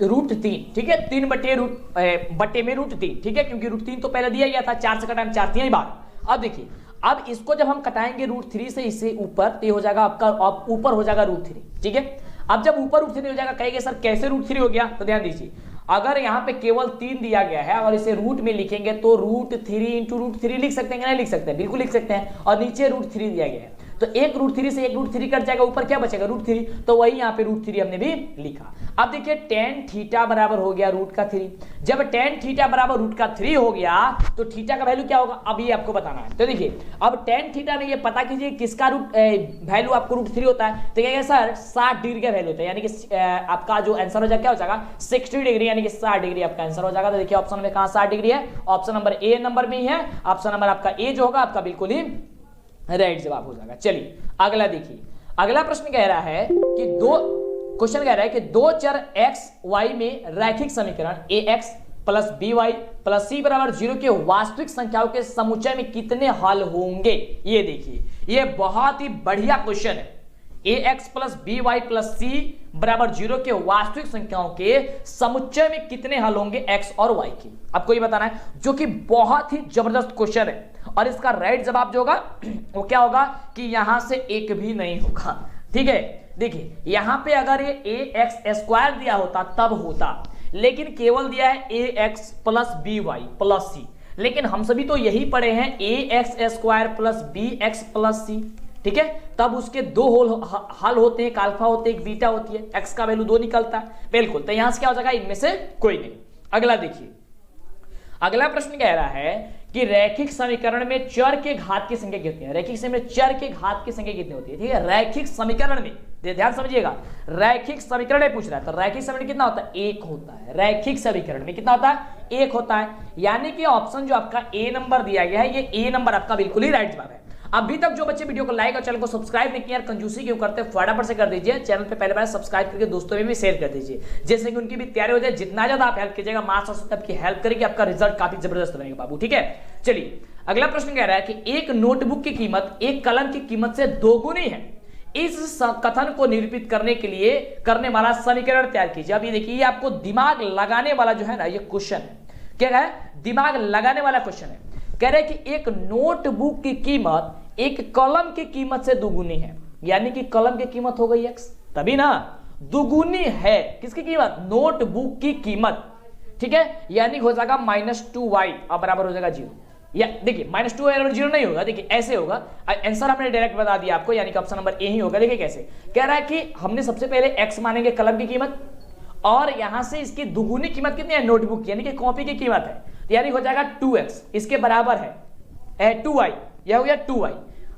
√3। ठीक है, 3/√3। ठीक है, क्योंकि √3 तो पहले दिया गया था, 4 से कटाएंगे 4 3 12। अब देखिए, अब इसको जब हम कटाएंगे √3 से इसे ऊपर, तो ये हो जाएगा आपका ऊपर हो जाएगा √3। ठीक है, अब जब ऊपर √3 हो जाएगा, कहेंगे सर कैसे √3 हो गया, तो ध्यान दीजिए, अगर यहाँ पे केवल 3 दिया गया है और इसे रूट में लिखेंगे तो √3 × √3 लिख सकते हैं, नहीं लिख सकते हैं, बिल्कुल लिख सकते हैं। और नीचे √3 दिया गया है, तो एक √3 से एक √3 कट जाएगा, ऊपर क्या बचेगा, √3। तो वही यहाँ पे √3 हमने भी लिखा। अब देखिए tan थीटा बराबर हो गया √3। जब tan थीटा बराबर √3 हो गया, तो थीटा का वैल्यू क्या होगा, अब ये आपको बताना है। तो देखिए अब tan थीटा में ये पता कीजिए किसका वैल्यू आपको √3 होता है, तो क्या सर 60 डिग्री का वैल्यू होता है, यानी कि आपका जो आंसर हो जाएगा क्या हो जाएगा, 60 डिग्री, यानी कि 60 डिग्री आपका आंसर हो जाएगा। तो देखिए ऑप्शन में कहां 60 डिग्री है, ऑप्शन नंबर ए नंबर में ही है। ऑप्शन नंबर आपका ए जो होगा आपका बिल्कुल ही राइट जवाब हो जाएगा। चलिए अगला देखिए, अगला प्रश्न कह रहा है कि क्वेश्चन कह रहा है कि दो चर x y में रैखिक समीकरण ax + by + c = 0 के वास्तविक संख्याओं के समुच्चय में कितने हल होंगे। ये देखिए, ये बहुत ही बढ़िया क्वेश्चन है। ax + by + c = 0 के वास्तविक संख्याओं के समुच्चय में कितने हल होंगे x और y के, आपको ये बताना है, जो कि बहुत ही जबरदस्त क्वेश्चन है। और इसका राइट जवाब जो होगा वो क्या होगा कि यहां से एक भी नहीं होगा। ठीक है, देखिए यहां पे अगर ये ax² दिया होता तब होता, लेकिन केवल दिया है ax + by + c। लेकिन हम सभी तो यही पढ़े हैं ax² + bx + c। ठीक है, तब उसके दो हल होते हैं, एक अल्फा होते हैं, एक बीटा होती है, x का वैल्यू 2 निकलता है। बिल्कुल, तो यहां से क्या हो जाएगा, इनमें से कोई नहीं। अगला देखिए, अगला प्रश्न कह रहा है कि रैखिक समीकरण में चर के घात की संख्या कितनी है। रैखिक समीकरण में चर के घात की संख्या कितनी होती है। ठीक है, रैखिक समीकरण में ध्यान समझिएगा, रैखिक समीकरण में पूछ रहा है, तो रैखिक समीकरण कितना होता है, 1 होता है। रैखिक समीकरण में कितना होता है, 1 होता है। यानी कि ऑप्शन जो आपका ए नंबर दिया गया है, ये ए नंबर आपका बिल्कुल ही राइट जवाब है। अभी तक जो बच्चे वीडियो को लाइक और चैनल को सब्सक्राइब नहीं किया, कंजूसी क्यों करते हैं, फटाफट से कर दीजिए। चैनल पे पहले बार सब्सक्राइब करके दोस्तों में भी शेयर कर दीजिए, जैसे कि उनकी भी तैयारी हो जाए। जितना ज्यादा आप हेल्प कीजिएगा, मार्क्स और सब की हेल्प करेगी, आपका रिजल्ट काफी जबरदस्त बनेगा बाबू। ठीक है, चलिए अगला प्रश्न कह रहा है कि एक नोटबुक की कीमत एक कलम की कीमत से 2 गुनी है। इस कथन को निरूपित करने के लिए करने वाला समीकरण तैयार कीजिए। अब ये देखिए, ये आपको दिमाग लगाने वाला जो है ना, ये क्वेश्चन है। क्या है, दिमाग लगाने वाला क्वेश्चन है। कह रहे हैं कि एक नोटबुक की कीमत एक कलम की कीमत से 2 गुनी है, यानी कि कलम की कीमत हो गई x, तभी ना 2 गुनी है किसकी कीमत, नोटबुक की कीमत। ठीक है, यानी हो जाएगा -2y और बराबर हो जाएगा 0। या देखिए -2y बराबर 0 नहीं होगा, देखिए ऐसे होगा। आंसर हमने डायरेक्ट बता दिया आपको, यानी कि ऑप्शन नंबर ए ही होगा। देखिए कैसे कह रहा है कि हमने सबसे पहले x मानेंगे कलम की कीमत, और यहां से इसकी दुगुनी कीमत कितनी है, नोटबुक की, यानी कि कॉपी की कीमत है, यानी हो जाएगा 2x, इसके बराबर है 2y, यह हो गया 2y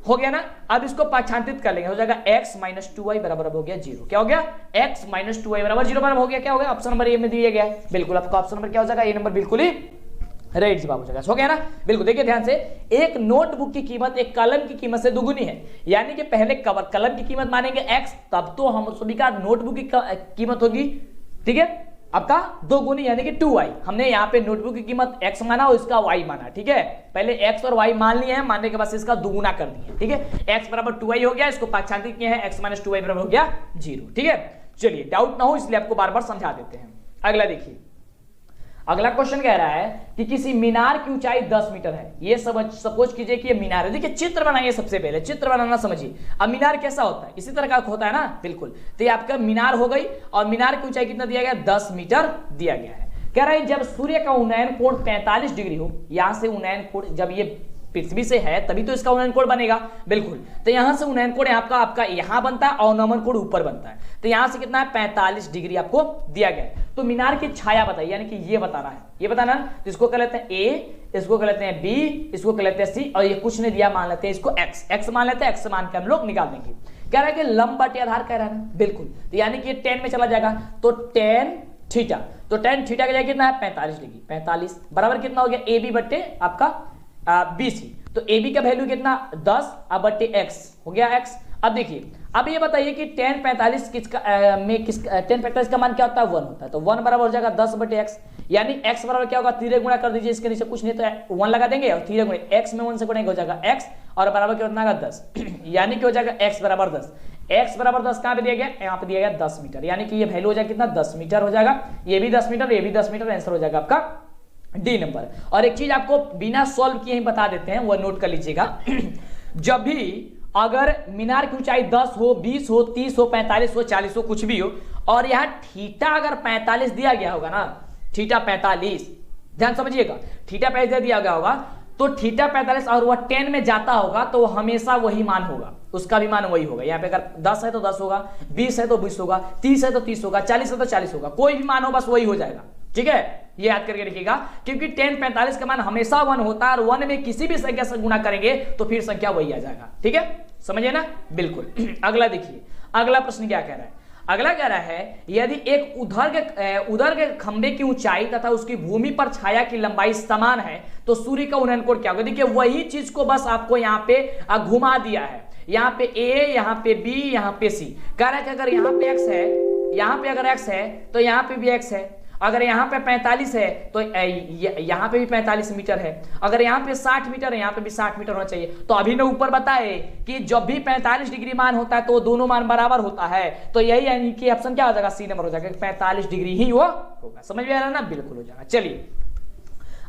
हो गया ना। अब इसको पाछांतित कर लेंगे, हो जाएगा x - 2y बराबर हो गया 0। क्या हो गया, x - 2y बराबर 0 बराबर हो गया, क्या हो गया, ऑप्शन नंबर ए में दिया गया है। बिल्कुल आपका ऑप्शन नंबर क्या हो जाएगा, ए नंबर बिल्कुल ही राइट जवाब हो जाएगा। हो गया ना, बिल्कुल। देखिए ध्यान से, एक नोटबुक की कीमत एक कलम की कीमत से दुगुनी है, यानी कि पहले कलम की कीमत मानेंगे x, तब तो हम सभी का नोटबुक की कीमत होगी, ठीक है, आपका दोगुनी यानी कि 2y। हमने यहाँ पे नोटबुक की कीमत x माना और इसका y माना, ठीक है, पहले x और y मान लिए हैं, मानने के बाद इसका दुगुना कर दिए, ठीक है, x बराबर 2y हो गया, इसको पाठ्यांकित किए हैं, x माइनस 2y बराबर हो गया 0, ठीक है। चलिए डाउट ना हो इसलिए आपको बार बार समझा देते हैं। अगला देखिए, अगला क्वेश्चन कह रहा है कि किसी मीनार की ऊंचाई 10 मीटर है। ये सपोज कीजिए कि ये मीनार है। देखिए चित्र बनाइए, सबसे पहले चित्र बनाना समझिए। अब मीनार कैसा होता है, इसी तरह का होता है ना, बिल्कुल। तो ये आपका मीनार हो गई और मीनार की ऊंचाई कितना दिया गया, 10 मीटर दिया गया है। कह रहा है जब सूर्य का उन्नयन कोण 45 डिग्री हो, यहां से उन्नयन कोण, जब ये पृथ्वी से है तभी तो इसका उन्नयन कोण बनेगा, बिल्कुल। तो यहां से उन्नयन कोण आपका यहां बनता है और नमन कोण ऊपर बनता है। तो यहां से कितना है, 45 डिग्री आपको दिया गया है। तो मीनार की छाया बताइए, यानी कि ये बताना है, ये बताना है। तो इसको कह लेते हैं ए, इसको कह लेते हैं बी, इसको कह लेते हैं सी, और ये कुछ नहीं दिया, मान लेते हैं इसको एक्स मान लेते हैं। एक्स मान के हम लोग निकाल देंगे। कह रहा है कि लंब बटे आधार कह रहा है, बिल्कुल। तो यानी कि ये 10 में चला जाएगा, तो tan थीटा, तो tan थीटा का जाएगा कितना है, 45 डिग्री। 45 बराबर कितना हो गया, ए बी बटे आपका बी सी। तो ए बी का वैल्यू कितना, 10 अब बटे एक्स हो गया x। अब देखिए, अब ये बताइए कि tan 45 किसका tan 45 का मान क्या होता है, 1 होता है। तो 1 बराबर हो जाएगा 10 बटे एक्स, यानी x बराबर क्या होगा, 3 गुणा कर दीजिए, इसके नीचे कुछ नहीं तो 1 लगा देंगे और 3 गुणा x में 1 से गुणा हो जाएगा x, और बराबर क्या होगा 10 यानी कि हो जाएगा x बराबर 10। x बराबर 10 कहां पे दिया गया, यहाँ पे दिया गया 10 मीटर, यानी कि ये वैल्यू हो जाएगा कितना, 10 मीटर हो जाएगा। ये भी 10 मीटर, ये भी 10 मीटर, आंसर हो जाएगा आपका डी नंबर। और एक चीज आपको बिना सॉल्व किए ही बता देते हैं, वो नोट कर लीजिएगा। जब भी अगर मीनार की ऊंचाई 10 हो, 20 हो, 30 हो, 45 हो, 40 हो, कुछ भी हो, और यहां थीटा अगर 45 दिया गया होगा ना, थीटा 45, ध्यान समझिएगा, थीटा 45 दिया गया होगा, तो थीटा 45 और वह 10 में जाता होगा तो हमेशा वही मान होगा, उसका भी मान वही होगा। यहाँ पे अगर 10 है तो 10 होगा, 20 है तो 20 होगा, 30 है तो 30 होगा, 40 है तो 40 होगा, कोई भी मान हो बस वही हो जाएगा, ठीक है। ये याद करके रखिएगा, क्योंकि tan 45 का मान हमेशा 1 होता है, और 1 में किसी भी संख्या से गुणा करेंगे तो फिर संख्या वही आ जाएगा, ठीक है, समझिए ना, बिल्कुल। अगला देखिए, अगला प्रश्न क्या कह रहा है, अगला कह रहा है यदि एक उदर्घ खंबे की ऊंचाई तथा उसकी भूमि पर छाया की लंबाई समान है तो सूर्य का उन्नयन कोण क्या होगा। देखिए वही चीज को बस आपको यहाँ पे घुमा दिया है, यहाँ पे ए, यहाँ पे बी, यहाँ पे सी। कह रहा है कि अगर यहाँ पे एक्स है, यहाँ पे अगर एक्स है तो यहाँ पे भी एक्स है, अगर यहाँ पे 45 है तो यहाँ पे भी 45 मीटर है, अगर यहाँ पे 60 मीटर है यहाँ पे भी 60 मीटर होना चाहिए। तो अभी ने ऊपर बताए कि जब भी 45 डिग्री मान होता है तो दोनों मान बराबर होता है, तो यही यानी कि ऑप्शन क्या हो जाएगा, सी नंबर हो जाएगा, 45 डिग्री ही वो होगा। समझ में आ रहा है ना, बिल्कुल हो जाएगा। चलिए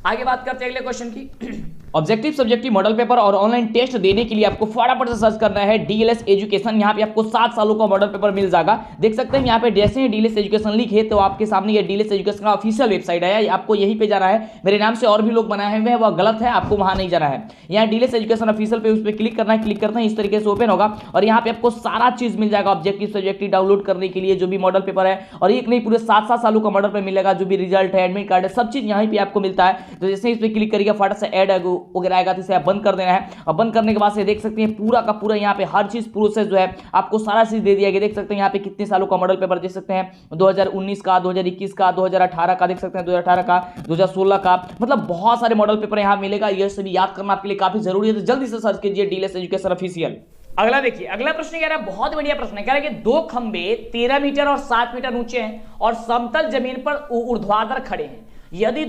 आगे बात करते हैं अगले क्वेश्चन की। ऑब्जेक्टिव सब्जेक्टिव मॉडल पेपर और ऑनलाइन टेस्ट देने के लिए आपको फटाफट से सर्च करना है डीएलएस एजुकेशन। यहाँ पे आपको 7 सालों का मॉडल पेपर मिल जाएगा। देख सकते हैं यहाँ पे जैसे ही डीएलएस एजुकेशन लिखे तो आपके सामने ये डीएलएस एजुकेशन का ऑफिशियल वेबसाइट है, आपको यहीं पे जाना है। मेरे नाम से और भी लोग बनाए हुए हैं, वह गलत है, आपको वहां नहीं जाना है। यहाँ डीएलएस एजुकेशन ऑफिशियल पे उस पर क्लिक करना है, क्लिक करना है, इस तरीके से ओपन होगा और यहाँ पे आपको सारा चीज मिल जाएगा ऑब्जेक्टिव सब्जेक्टिव डाउनलोड करने के लिए, जो भी मॉडल पेपर है, और एक नहीं पूरे 7 सालों का मॉडल पेपर मिलेगा, जो भी रिजल्ट है, एडमिट कार्ड है, सब चीज यहाँ पे आपको मिलता है। तो जैसे इस पर क्लिक करिएगा फटाफट से ऐड वगैरह आएगा, तो इसे बंद कर देना है, और बंद करने के बाद से देख सकते हैं पूरा का पूरा यहाँ पे हर चीज प्रोसेस जो है आपको सारा चीज दे दिया गया। देख सकते हैं यहाँ पे कितने सालों का मॉडल पेपर देख सकते हैं, 2019 का, 2021 का, 2018 का, देख सकते हैं 2018 का, 2016 का, मतलब बहुत सारे मॉडल पेपर यहाँ मिलेगा। ये सभी याद करना आपके लिए काफी जरूरी है, तो जल्दी से सर्च कीजिए डीएलएस एजुकेशन ऑफिशियल। अगला देखिए, अगला प्रश्न कह रहा है, बहुत बढ़िया प्रश्न है। कह रहा है कि 2 खंबे 13 मीटर और 7 मीटर ऊंचे हैं और समतल जमीन पर ऊर्ध्वाधर खड़े हैं। यदि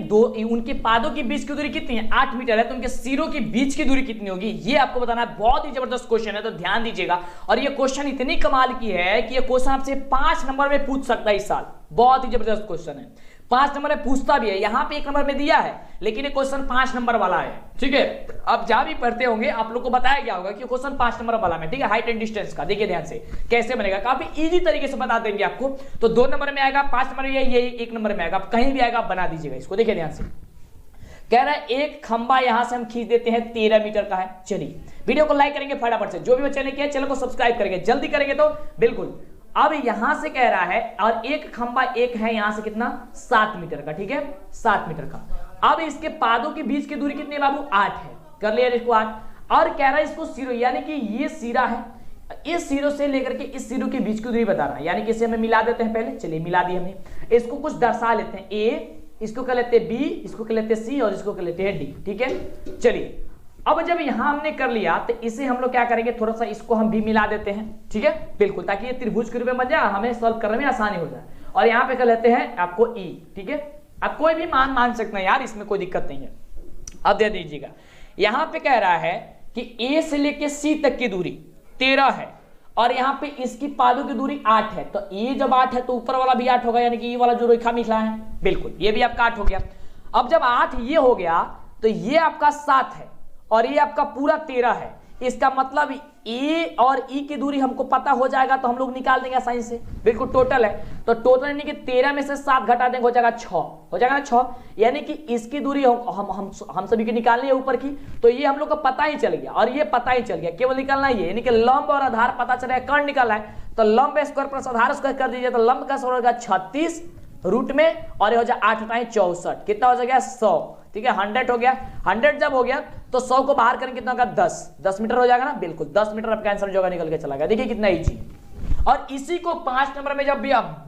उनके पादों के बीच की दूरी कितनी है, 8 मीटर है, तो उनके सिरों के बीच की दूरी कितनी होगी, ये आपको बताना है। बहुत ही जबरदस्त क्वेश्चन है, तो ध्यान दीजिएगा। और ये क्वेश्चन इतनी कमाल की है कि ये क्वेश्चन आपसे 5 नंबर में पूछ सकता है इस साल। बहुत ही जबरदस्त क्वेश्चन है, 5 नंबर में पूछता भी है। यहां पे 1 नंबर में दिया है, लेकिन ये क्वेश्चन 5 नंबर वाला है, ठीक है। अब जहां भी पढ़ते होंगे आप लोग को बताया गया होगा कि क्वेश्चन 5 नंबर वाला में, ठीक है। हाइट एंड डिस्टेंस का देखिए ध्यान से कैसे बनेगा, काफी इजी तरीके से बता देंगे आपको। तो 2 नंबर में आएगा, 5 नंबर में, ये 1 नंबर में आएगा, कहीं भी आएगा बना दीजिएगा इसको। देखिए ध्यान से कह रहा है एक खंबा यहां से हम खींच देते हैं 13 मीटर का है। चलिए वीडियो को लाइक करेंगे फटाफट से, जो भी बच्चे ने किया चैनल को सब्सक्राइब करेंगे, जल्दी करेंगे तो बिल्कुल। अब यहां से कह रहा है, और एक खंबा एक है यहां से कितना, 7 मीटर का, ठीक है, 7 मीटर का। अब इसके पादों के बीच की दूरी कितनी है बाबू, 8 है, कर लिया इसको 8। और कह रहा है इसको सिरों, यानी कि ये सिरा है, इस सिरों से लेकर के इस सिरों के बीच की दूरी बता रहा है, यानी कि इसे हमें मिला देते हैं पहले। चलिए मिला दी हमने, इसको कुछ दर्शा लेते हैं, ए इसको कर लेते हैं बी, इसको कर लेते हैं सी और इसको कर लेते हैं डी। ठीक है, चलिए अब जब यहां हमने कर लिया तो इसे हम लोग क्या करेंगे, थोड़ा सा इसको हम भी मिला देते हैं। ठीक है, बिल्कुल, ताकि ये त्रिभुज के रूप में बन जाए, हमें सॉल्व करने में आसानी हो जाए। और यहाँ पे कर लेते हैं आपको ई। ठीक है, आप कोई भी मान सकते हैं यार, इसमें कोई दिक्कत नहीं है। अब दे दीजिएगा, यहां पे कह रहा है कि ए से लेके सी तक की दूरी 13 है और यहां पे इसकी पादों की दूरी 8 है। तो ये जब 8 है तो ऊपर वाला भी 8 होगा, यानी कि ये वाला जो रेखा मिला है, बिल्कुल ये भी आपका 8 हो गया। अब जब 8 ये हो गया तो ये आपका 7 है और ये आपका पूरा 13 है। इसका मतलब ए और ई की दूरी हमको पता हो जाएगा तो हम लोग निकाल देंगे आसानी से। बिल्कुल टोटल है तो टोटल यानी कि 13 में से 7 घटा देंगे, हो जाएगा 6, हो जाएगा ना 6। यानी कि इसकी दूरी हम सभी की निकालनी है ऊपर की, तो ये हम लोग को पता ही चल गया और ये पता ही चल गया, केवल निकालना ही है। यानी कि लंब और आधार पता चलेगा, कर्ण निकालना है तो लंब स्क्वायर प्लस आधार स्क्वायर कर दीजिए, तो लंब का स्क्वायर होगा 36 रूट में और ये हो जाए 8 × 64, कितना हो जाएगा 100। ठीक है, 100 हो गया। 100 जब हो गया तो 100 को बाहर करेंगे कितना होगा 10 मीटर हो जाएगा ना, बिल्कुल 10 मीटर आपका आंसर जो निकल के चला गया। देखिए कितना इजी। और इसी को 5 नंबर में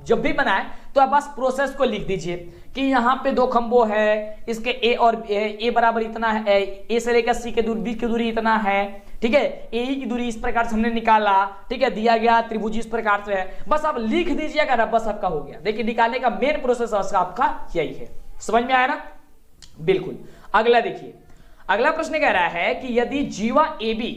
जब भी बनाए तो आप बस प्रोसेस को लिख दीजिए कि यहाँ पे 2 खंभो है, इसके ए और ए बराबर इतना है, ए से लेकर सी के दूरी, बी की दूरी इतना है। ठीक है, ए की दूरी इस प्रकार से हमने निकाला। ठीक है, दिया गया त्रिभुज इस प्रकार से है, बस आप लिख दीजिएगा ना, बस आपका हो गया। देखिए निकालने का मेन प्रोसेस आपका यही है। समझ में आया ना, बिल्कुल। अगला देखिए, अगला प्रश्न कह रहा है कि यदि जीवा AB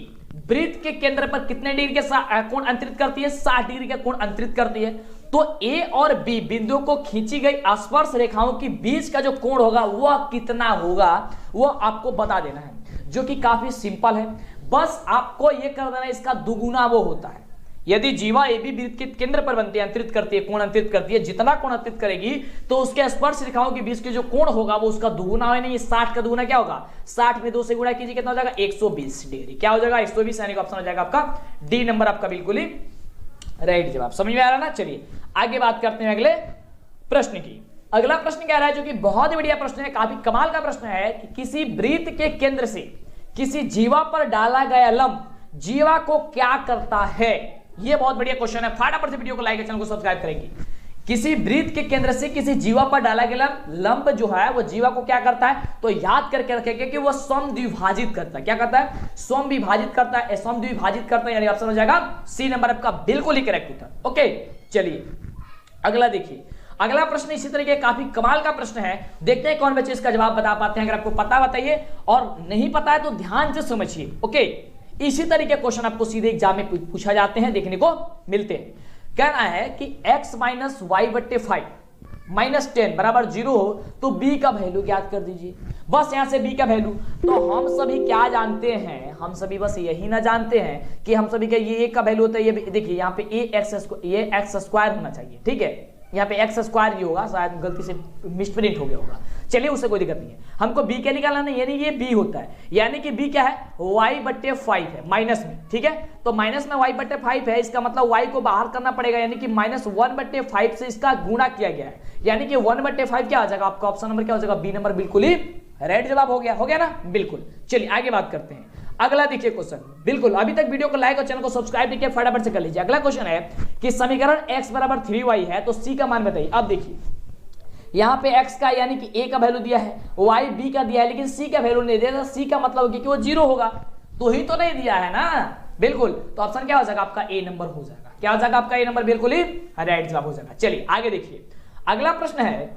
वृत्त के केंद्र पर कितने डिग्री के कोण अंतरित करती है, 60 डिग्री का कोण अंतरित करती है, तो A और B बिंदुओं को खींची गई स्पर्श रेखाओं के बीच का जो कोण होगा वह कितना होगा, वह आपको बता देना है, जो कि काफी सिंपल है। बस आपको यह कर देना, इसका दुगुना वो होता है। यदि जीवा AB वृत्त के केंद्र पर बनती है, अंतरित करती है, कोण अंतरित करती है, जितना कोण अंतरित करेगी तो उसके स्पर्श रेखाओं के बीच के जो कोण होगा वो उसका दुगुना है। नहीं, 60 का दुगुना क्या होगा, 60 में 2 से गुणा कीजिए, कितना हो जाएगा 120 डिग्री। क्या हो जाएगा 120, यानी कि ऑप्शन हो जाएगा आपका डी नंबर, आपका बिल्कुल ही राइट जवाब। समझ में आ रहा ना। चलिए आगे बात करते हैं अगले प्रश्न की। अगला प्रश्न क्या रहा है, जो कि बहुत ही बढ़िया प्रश्न है, काफी कमाल का प्रश्न है कि किसी वृत्त के केंद्र से किसी जीवा पर डाला गया लंब जीवा को क्या करता है। ये बहुत बढ़िया क्वेश्चन है, फटाफट से वीडियो को लाइक, चैनल को सब्सक्राइब करेंगे। किसी वृत्त के केंद्र से किसी जीवा पर डाला गया लंब जो है वो जीवा को क्या करता है, तो याद करके रखेंगे कि वो समद्विभाजित करता है। क्या करता है, समविभाजित करता है, समद्विभाजित करता है, यानी ऑप्शन हो जाएगा सी नंबर आपका बिल्कुल ही करेक्ट उत्तर। ओके, चलिए अगला देखिए। अगला प्रश्न इसी तरीके काफी कमाल का प्रश्न है, देखते हैं कौन बच्चे इसका जवाब बता पाते हैं। अगर आपको पता बताइए और नहीं पता है तो ध्यान से समझिए। ओके, इसी तरीके क्वेश्चन आपको सीधे एग्जाम में पूछा जाते हैं, देखने को मिलते हैं। कहना है कि x - y/5 -10 बराबर 0 हो तो b का वैल्यू ज्ञात कर दीजिए। बस यहां से b का वैल्यू, तो हम सभी क्या जानते हैं, हम सभी बस यही ना जानते हैं कि हम सभी का ये a का वैल्यू होता है, ये देखिए यहाँ पे ये x स्क्वायर होना चाहिए। ठीक है, यहाँ पे x स्क्वायर ही होगा, शायद गलती से मिसप्रिंट हो गया होगा। चलिए उससे कोई दिक्कत नहीं है, हमको b क्या निकालना है, यानी ये b होता है, यानी कि b क्या है y/5 है माइनस में। ठीक है, तो माइनस में y/5 है, इसका मतलब y को बाहर करना पड़ेगा, यानी कि -1/5 से इसका गुणा किया गया है, यानी कि 1/5 क्या आ जाएगा आपका ऑप्शन नंबर क्या हो जाएगा, बी नंबर बिल्कुल ही राइट जवाब हो गया ना, बिल्कुल। चलिए आगे बात करते हैं। अगला देखिए क्वेश्चन, बिल्कुल अभी तक वीडियो को लाइक और चैनल को सब्सक्राइब देखिए, फटाफट से कर लीजिए। अगला क्वेश्चन है कि समीकरण x = 3y है तो c का मान बताइए। अब देखिए यहाँ पे x का यानी कि a का वैल्यू दिया है, y b का दिया है, लेकिन c का वैल्यू नहीं दिया, c का मतलब होगा कि वो 0 होगा, तो ही तो नहीं दिया है ना, बिल्कुल। तो ऑप्शन क्या हो जाएगा आपका ए नंबर हो जाएगा। क्या हो जाएगा आपका ए नंबर, बिल्कुल ही राइट जवाब हो जाएगा। चलिए आगे देखिए। अगला प्रश्न है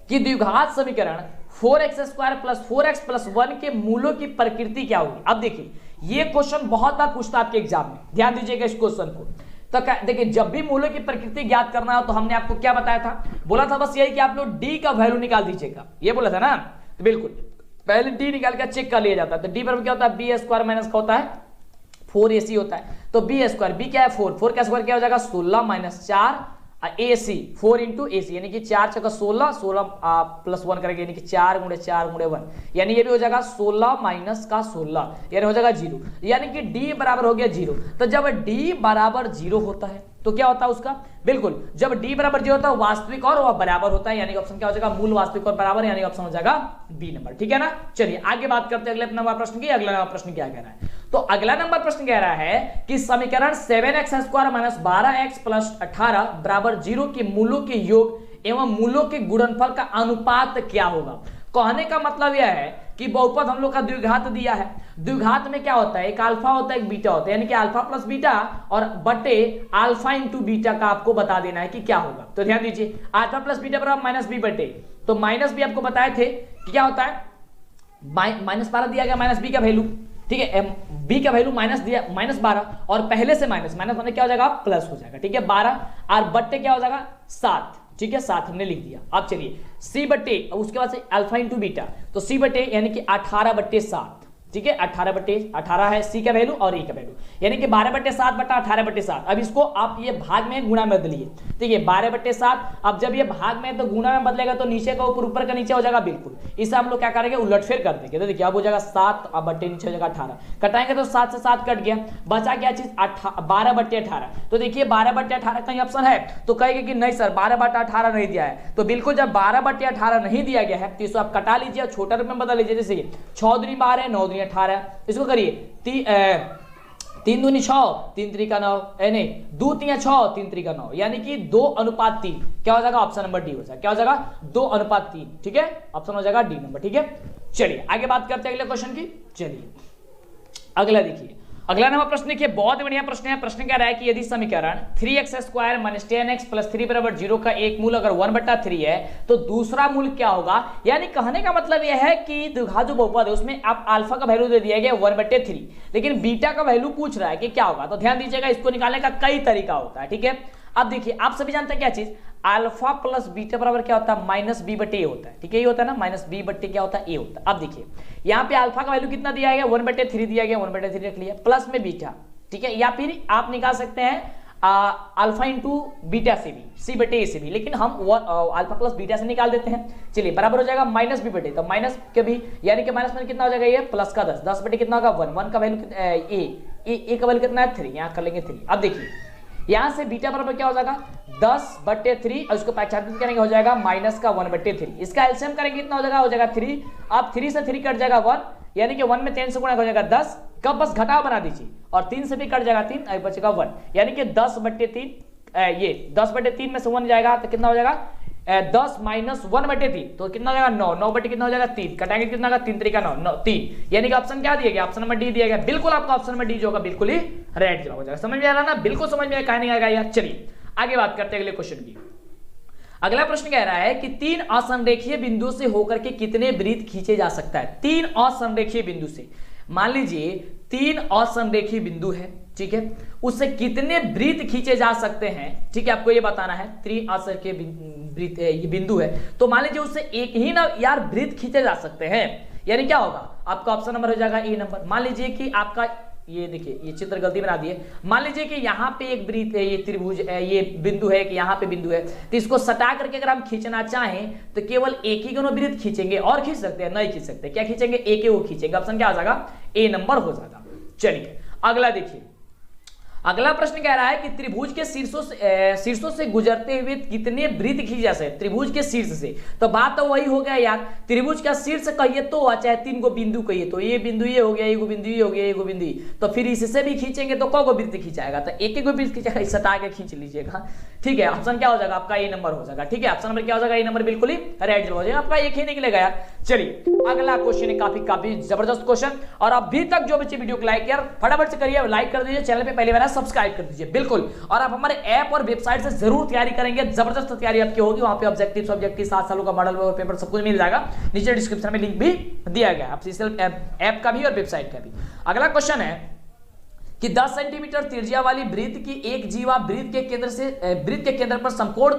कि द्विघात समीकरण 4x² + 4x + 1 के मूलों की प्रकृति क्या होगी। अब देखिए ये क्वेश्चन बहुत बार पूछता है आपके एग्जाम में, ध्यान दीजिएगा इस क्वेश्चन को। तो देखिए जब भी मूलों की प्रकृति ज्ञात करना हो तो हमने आपको क्या बताया था, बोला था बस यही कि आप लोग d का वैल्यू निकाल दीजिएगा, ये बोला था ना। तो बिल्कुल पहले d निकाल कर चेक कर लिया जाता है। तो d बराबर क्या होता है, b² माइनस का होता है 4ac होता है, तो b² b क्या है 4 का स्क्वायर क्या हो जाएगा 16 - 4 AC 4 × AC, यानी कि 4 × 16 + 1 करेंगे, यानी कि 4 × 4 × 1, यानी ये भी हो जाएगा 16 - का 16, यानी हो जाएगा 0, यानी कि d बराबर हो गया 0। तो जब d बराबर 0 होता है तो क्या होता है उसका, बिल्कुल जब d बराबर 0 होता है वास्तविक और वह बराबर होता है, यानी ऑप्शन क्या हो जाएगा, मूल वास्तविक और बराबर, यानी ऑप्शन हो जाएगा बी नंबर। ठीक है ना, चलिए आगे बात करते हैं अगले नंबर प्रश्न की। अगला नंबर प्रश्न क्या कह रहा है, तो अगला नंबर प्रश्न कह रहा है कि समीकरण 7x² - 12x + 18 बराबर 0 के मूलों के योग एवं मूलों के गुणनफल का अनुपात क्या होगा। कहने का मतलब यह है कि बहुपद हम लोग का द्विघात दिया है, द्विघात में क्या होता है, एक अल्फा होता है एक बीटा होता है, यानी कि अल्फा प्लस बीटा और बटे अल्फा इंटू बीटा का आपको बता देना है कि क्या होगा। तो ध्यान दीजिए, अल्फा प्लस बीटा बराबर माइनस बी बटे, तो माइनस बी आपको बताए थे कि क्या होता है, -12 दिया गया माइनस बी का वैल्यू, ठीक है, बी का वैल्यू माइनस दिया -12 और पहले से माइनस होने क्या हो जाएगा, प्लस हो जाएगा। ठीक है, 12 और बट्टे क्या हो जाएगा 7, ठीक है 7 हमने लिख दिया। अब चलिए सी बट्टे, उसके बाद से अल्फा इंटू बीटा, तो सी बट्टे यानी कि 18/7, ठीक है 18/18 है सी का वैल्यू और ए का वैल्यू, यानी कि 12/7 बटा 18/7। अब इसको आप ये भाग में गुणा में बदलिए, ठीक है 12/7। अब जब ये भाग में तो गुणा में बदलेगा तो नीचे का ऊपर, ऊपर का नीचे हो जाएगा, बिल्कुल इसे हम लोग क्या करेंगे, उलटफेर कर देंगे। तो देखिए अब हो जाएगा 7 अब बट्टे नीचे हो जाएगा 18, कटाएंगे तो 7 से 7 कट गया, बचा क्या चीज 12/18। तो देखिए 12/18 कहीं ऑप्शन है तो कहेंगे कि नहीं सर 12/18 नहीं दिया है, तो बिल्कुल जब 12/18 नहीं दिया गया है तो इसको आप कटा लीजिए और छोटा रूप में बदल लीजिए। जैसे 6 दूनी 12 9 दूनी 18, इसको करिए 3 दूनी 6 3 3 का 9, नहीं 2 3 6 3 3 का 9, यानी कि 2:3 क्या हो जाएगा, ऑप्शन नंबर डी हो जाएगा, क्या हो जाएगा 2:3, ठीक है ऑप्शन हो जाएगा डी नंबर। ठीक है, चलिए आगे बात करते हैं अगले क्वेश्चन की। चलिए अगला देखिए, अगला नंबर प्रश्न देखिए, बहुत बढ़िया प्रश्न है। प्रश्न क्या रहा है कि यदि समीकरण 3x² - 10x + 3 = 0 का एक मूल अगर 1/3 है तो दूसरा मूल क्या होगा। यानी कहने का मतलब यह है कि द्विघात जो बहुपद है उसमें आप अल्फा का वैल्यू दे दिया गया 1/3, लेकिन बीटा का वैल्यू पूछ रहा है कि क्या होगा। तो ध्यान दीजिएगा, इसको निकालने का कई तरीका होता है। ठीक है, अब देखिए आप सभी जानते हैं क्या चीज, अल्फा प्लस बीटा बराबर क्या होता है, -b/a होता है। ठीक है, ये होता है ना -b/a क्या होता है, a होता है। अब देखिए यहाँ पे अल्फा का वैल्यू कितना दिया गया, 1/3 दिया गया, 1/3 रख लिया, प्लस में बीटा, ठीक है, या फिर आप निकाल सकते हैं अल्फा इंटू बीटा से भी, c/a से भी, लेकिन हम अल्फा प्लस बीटा से निकाल देते हैं। चलिए बराबर हो जाएगा -b/a, तो माइनस के भी यानी कि माइनस में कितना हो जाएगा, ये प्लस का 10, 10 बटे कितना होगा 1, 1 का वैल्यू a का वैल्यू कितना है 3, यहाँ कर लेंगे 3। अब देखिए यहां से बीटा बराबर क्या हो जाएगा 10/3 और उसको प्रत्यावर्तित करेंगे हो जाएगा -1/3, इसका एलसीएम करेंगे कितना हो जाएगा 3। अब 3 से 3 कट जाएगा 1, यानी कि 1 में 10 से गुणा हो जाएगा 10, कब बस घटाव बना दीजिए, और 3 से भी कट जाएगा 3 बचेगा 1, यानी कि 10/3, ये 10/3 में से 1 जाएगा तो कितना हो जाएगा 10 - 1/3, तो कितना हो जाएगा 9, 9 बटे कितना हो जाएगा 3, कटाएंगे कितना होगा 3 3 का 9, 3, यानी कि ऑप्शन क्या दिया गया, ऑप्शन नंबर डी दिया गया। बिल्कुल आपका ऑप्शन नंबर डी जो होगा बिल्कुल ही राइट जवाब हो जाएगा। समझ में आ रहा ना, बिल्कुल समझ में कहा नहीं आएगा यार। चलिए आगे बात करते हैं अगले क्वेश्चन की। अगला प्रश्न कह रहा है कि 3 असंरेखीय बिंदु से होकर के कितने वृत्त खींचे जा सकता है। 3 असंरेखीय बिंदु से, मान लीजिए 3 असंरेखीय बिंदु है, ठीक है, उससे कितने वृत्त खींचे जा सकते हैं, ठीक है, आपको ये बताना है। 3 असंरेखीय वृत्त ये बिंदु है, तो मान लीजिए उससे एक ही ना यार वृत्त खींचे जा सकते हैं, यानी क्या होगा आपका ऑप्शन नंबर हो जाएगा ए नंबर। मान लीजिए कि आपका ये देखिए ये चित्र गलती बना दिए, मान लीजिए कि यहाँ पे एक वृत्त है, ये त्रिभुज ये बिंदु है कि यहाँ पे बिंदु है, तो इसको सटा करके अगर हम खींचना चाहें तो केवल एक ही वृत्त खींचेंगे, और खींच सकते हैं नहीं खींच सकते, क्या खींचेंगे एक ही वो खींचेंगे, ऑप्शन क्या हो जाएगा ए नंबर हो जाएगा। चलिए अगला देखिए, अगला प्रश्न कह रहा है कि त्रिभुज के शीर्षों से गुजरते हुए कितने वृत्त खींचे जा सकते हैं। त्रिभुज के शीर्ष से, तो बात तो वही हो गया यार, त्रिभुज का शीर्ष कहिए तो चाहे 3 गो बिंदु कहिए तो ये बिंदु ये हो गया, ये बिंदु ये हो गया, ये बिंदु, तो फिर इससे भी खींचेंगे तो कौ गो वृत्त खींचाएगा, तो एक गो वृत्त खींचेगा, सटा के खींच लीजिएगा। ठीक है, ऑप्शन क्या हो जाएगा आपका ए नंबर हो जाएगा। ठीक है, ऑप्शन नंबर क्या हो जाएगा ए नंबर, बिल्कुल ही राइट हो जाएगा आपका, एक ही निकलेगा यार। चलिए अगला क्वेश्चन है काफी जबरदस्त क्वेश्चन, और अभी तक जो बच्चे वीडियो को लाइक यार फटाफट से करिए, लाइक कर दीजिए, चैनल पे पहली बार सब्सक्राइब कर दीजिए बिल्कुल, और आप हमारे ऐप और वेबसाइट से जरूर तैयारी करेंगे, जबरदस्त तैयारी आपकी होगी। वहां पे ऑब्जेक्टिव सब्जेक्टिव 7 सालों का मॉडल पेपर सब कुछ मिल जाएगा, नीचे डिस्क्रिप्शन में लिंक भी दिया गया है ऑफिशियल ऐप का भी और वेबसाइट का भी। अगला क्वेश्चन है कि 10 सेंटीमीटर त्रिज्या वाली वृत्त की एक जीवा वृत्त के केंद्र पर समकोण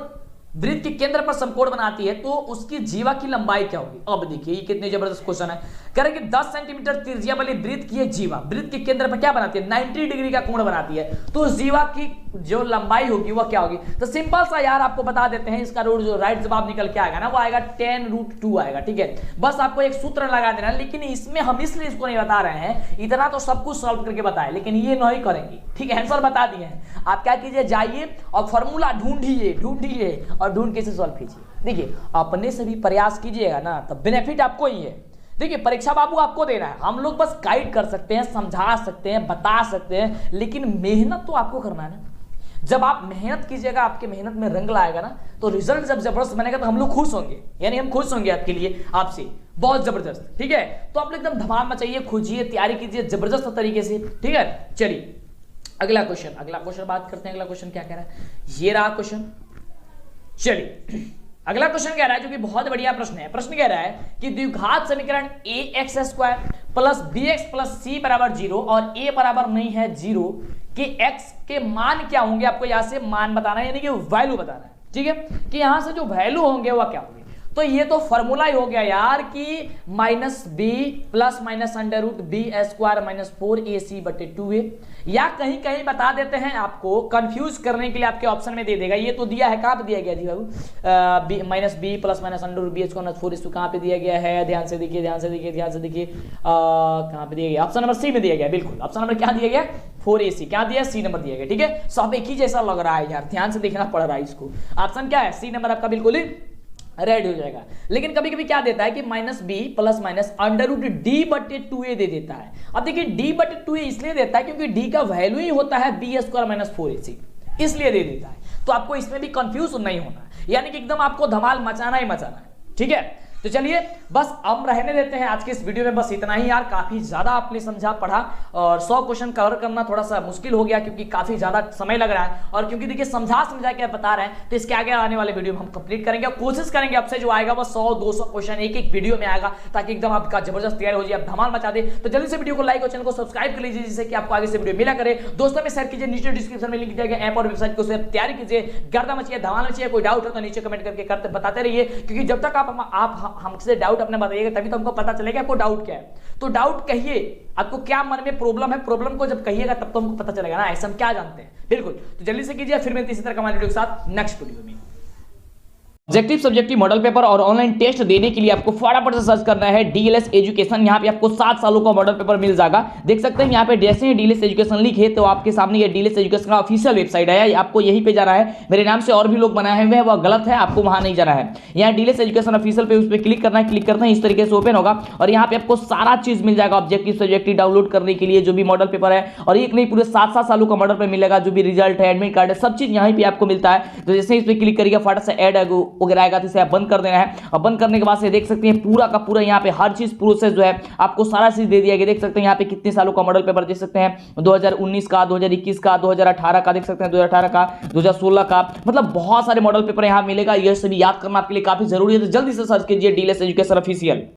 वृत्त के केंद्र पर समकोण बनाती है तो उसकी जीवा की लंबाई क्या होगी। अब देखिए ये कितने जबरदस्त क्वेश्चन है। कह रहे कि 10 सेंटीमीटर त्रिज्या वाली वृत्त की जीवा वृत्त के केंद्र पर क्या बनाती है, 90 डिग्री का कोण बनाती है, तो जीवा की जो लंबाई होगी वह क्या होगी। तो सिंपल सा यार आपको बता देते हैं, इसका रूट जो राइट जवाब निकल के आएगा ना वो आएगा 10√2 आएगा। ठीक है, बस आपको एक सूत्र लगा देना है, लेकिन इसमें हम इसलिए इसको नहीं बता रहे हैं, इतना तो सब कुछ सॉल्व करके बताए, लेकिन ये नहीं करेंगे। ठीक है, आंसर बता दिए हैं, आप क्या कीजिए, जाइए और फॉर्मूला ढूंढिए और ढूंढ के इसे सॉल्व कीजिए। देखिए अपने से भी प्रयास कीजिएगा ना तब बेनिफिट आपको ही है। देखिए परीक्षा बाबू आपको देना है, हम लोग बस गाइड कर सकते हैं, समझा सकते हैं, बता सकते हैं, लेकिन मेहनत तो आपको करना है ना। जब आप मेहनत कीजिएगा, आपके मेहनत में रंग लाएगा ना, तो रिजल्ट जब जबरदस्त बनेगा तो हम लोग खुश होंगे, यानी हम खुश होंगे आपके लिए, आपसे बहुत जबरदस्त। ठीक है, तो आप लोग एकदम धमाल मचाइए, खोजिए, तैयारी कीजिए जबरदस्त तरीके से। ठीक है, चलिए अगला क्वेश्चन बात करते हैं। अगला क्वेश्चन क्या कह रहा है, ये रहा क्वेश्चन। चलिए अगला क्वेश्चन कह रहा है, जो कि बहुत बढ़िया प्रश्न है। प्रश्न कह रहा है कि द्विघात समीकरण ax² plus bx plus c बराबर 0 और a बराबर नहीं है 0 के x के मान क्या होंगे। आपको यहां से मान बताना है, यानी कि वैल्यू बताना है। ठीक है, कि यहां से जो वैल्यू होंगे वह क्या होंगे। तो ये तो फॉर्मूला ही हो गया यार कि -b plus minus √b² - 4ac/2a, या कहीं कहीं बता देते हैं आपको कंफ्यूज करने के लिए, आपके ऑप्शन में दे देगा। ये तो दिया है, कहां पे दिया गया जी बाबू, -b प्लस माइनस √b² - 4 कहां पे दिया गया है, ध्यान से देखिए कहां पे दिया गया, ऑप्शन नंबर सी में दिया गया। बिल्कुल ऑप्शन नंबर क्या दिया गया, 4ac, क्या दिया, सी नंबर दिया गया। ठीक है, सब एक ही जैसा लग रहा है यार, ध्यान से देखना पड़ रहा है इसको। ऑप्शन क्या है, सी नंबर आपका बिल्कुल ही रेड हो जाएगा। लेकिन कभी कभी क्या देता है कि -b प्लस माइनस √d/2a दे देता है। अब देखिए d/2a इसलिए देता है क्योंकि d का वैल्यू ही होता है b² - 4ac, इसलिए दे देता है। तो आपको इसमें भी कंफ्यूज नहीं होना, यानी कि एकदम आपको धमाल मचाना ही मचाना है। ठीक है, तो चलिए बस हम रहने देते हैं आज के इस वीडियो में, बस इतना ही यार। काफी ज्यादा आपने समझा पढ़ा, और 100 क्वेश्चन कवर करना थोड़ा सा मुश्किल हो गया क्योंकि काफी ज्यादा समय लग रहा है, और क्योंकि देखिए समझा के बता रहे हैं, तो इसके आगे आने वाले वीडियो में हम कंप्लीट करेंगे। और कोशिश करेंगे आपसे जो आएगा वो 100-200 क्वेश्चन एक वीडियो में आएगा, ताकि एकदम आपका जबरदस्त तैयार हो जाए, आप धमाल मचा दे। तो जल्दी से वीडियो को लाइक और चैनल को सब्सक्राइब कर लीजिए, जिससे कि आपको आगे से वीडियो मिला करे। दोस्तों में शेयर कीजिए, नीचे डिस्क्रिप्शन में लिंक दिया गया ऐप और वेबसाइट को तैयारी कीजिए, गर्दा मचिए, धमाल मचिए। कोई डाउट हो तो नीचे कमेंट करके करते बताते रहिए, क्योंकि जब तक आप हमसे डाउट बताइएगा तभी तो हमको पता चलेगा आपको डाउट क्या है। तो डाउट कहिए, आपको क्या मन में प्रॉब्लम है, प्रॉब्लम को जब कहिएगा तब तो हमको पता चलेगा ना, ऐसा हम क्या जानते हैं। बिल्कुल, तो जल्दी से कीजिए, फिर मिलते हैं इसी तरह का वीडियो के साथ नेक्स्ट वीडियो में। ऑब्जेक्टिव सब्जेक्टिव मॉडल पेपर और ऑनलाइन टेस्ट देने के लिए आपको फटाफट से सर्च करना है डीएलएस एजुकेशन। यहाँ पे आपको 7 सालों का मॉडल पेपर मिल जाएगा। देख सकते हैं यहाँ पे जैसे ही डीएलएस एजुकेशन लिखे तो आपके सामने ये डीएलएस एजुकेशन का ऑफिशियल वेबसाइट है, आपको यहीं पे जाना है। मेरे नाम से और भी लोग बनाए हुए हैं, वह गलत है, आपको वहां नहीं जाना है। यहाँ डीएलएस एजुकेशन ऑफिशियल पे उस पर क्लिक करना है, क्लिक करना है, इस तरीके से ओपन होगा और यहाँ पे आपको सारा चीज मिल जाएगा ऑब्जेक्टिव सब्जेक्टिव डाउनलोड करने के लिए, जो भी मॉडल पेपर है। और एक नहीं, पूरे 7 सालों का मॉडल पेपर मिलेगा, जो भी रिजल्ट है, एडमिट कार्ड है, सब चीज यहाँ पे आपको मिलता है। तो जैसे इस पर क्लिक करिएगा फटाफट से ऐड वगैरह आएगा, तो इसे बंद कर देना है। और बंद करने के बाद से देख सकते हैं पूरा का पूरा यहाँ पे हर चीज प्रोसेस जो है आपको सारा चीज दे दिया गया। देख सकते हैं यहाँ पे कितने सालों का मॉडल पेपर देख सकते हैं, 2019 का, 2021 का, 2018 का, देख सकते हैं 2018 का, 2016 का, मतलब बहुत सारे मॉडल पेपर यहाँ मिलेगा। यह सभी याद करना आपके लिए काफी जरूरी है। तो जल्दी से सर्च कीजिए डीएलएस एजुकेशन ऑफिशियल।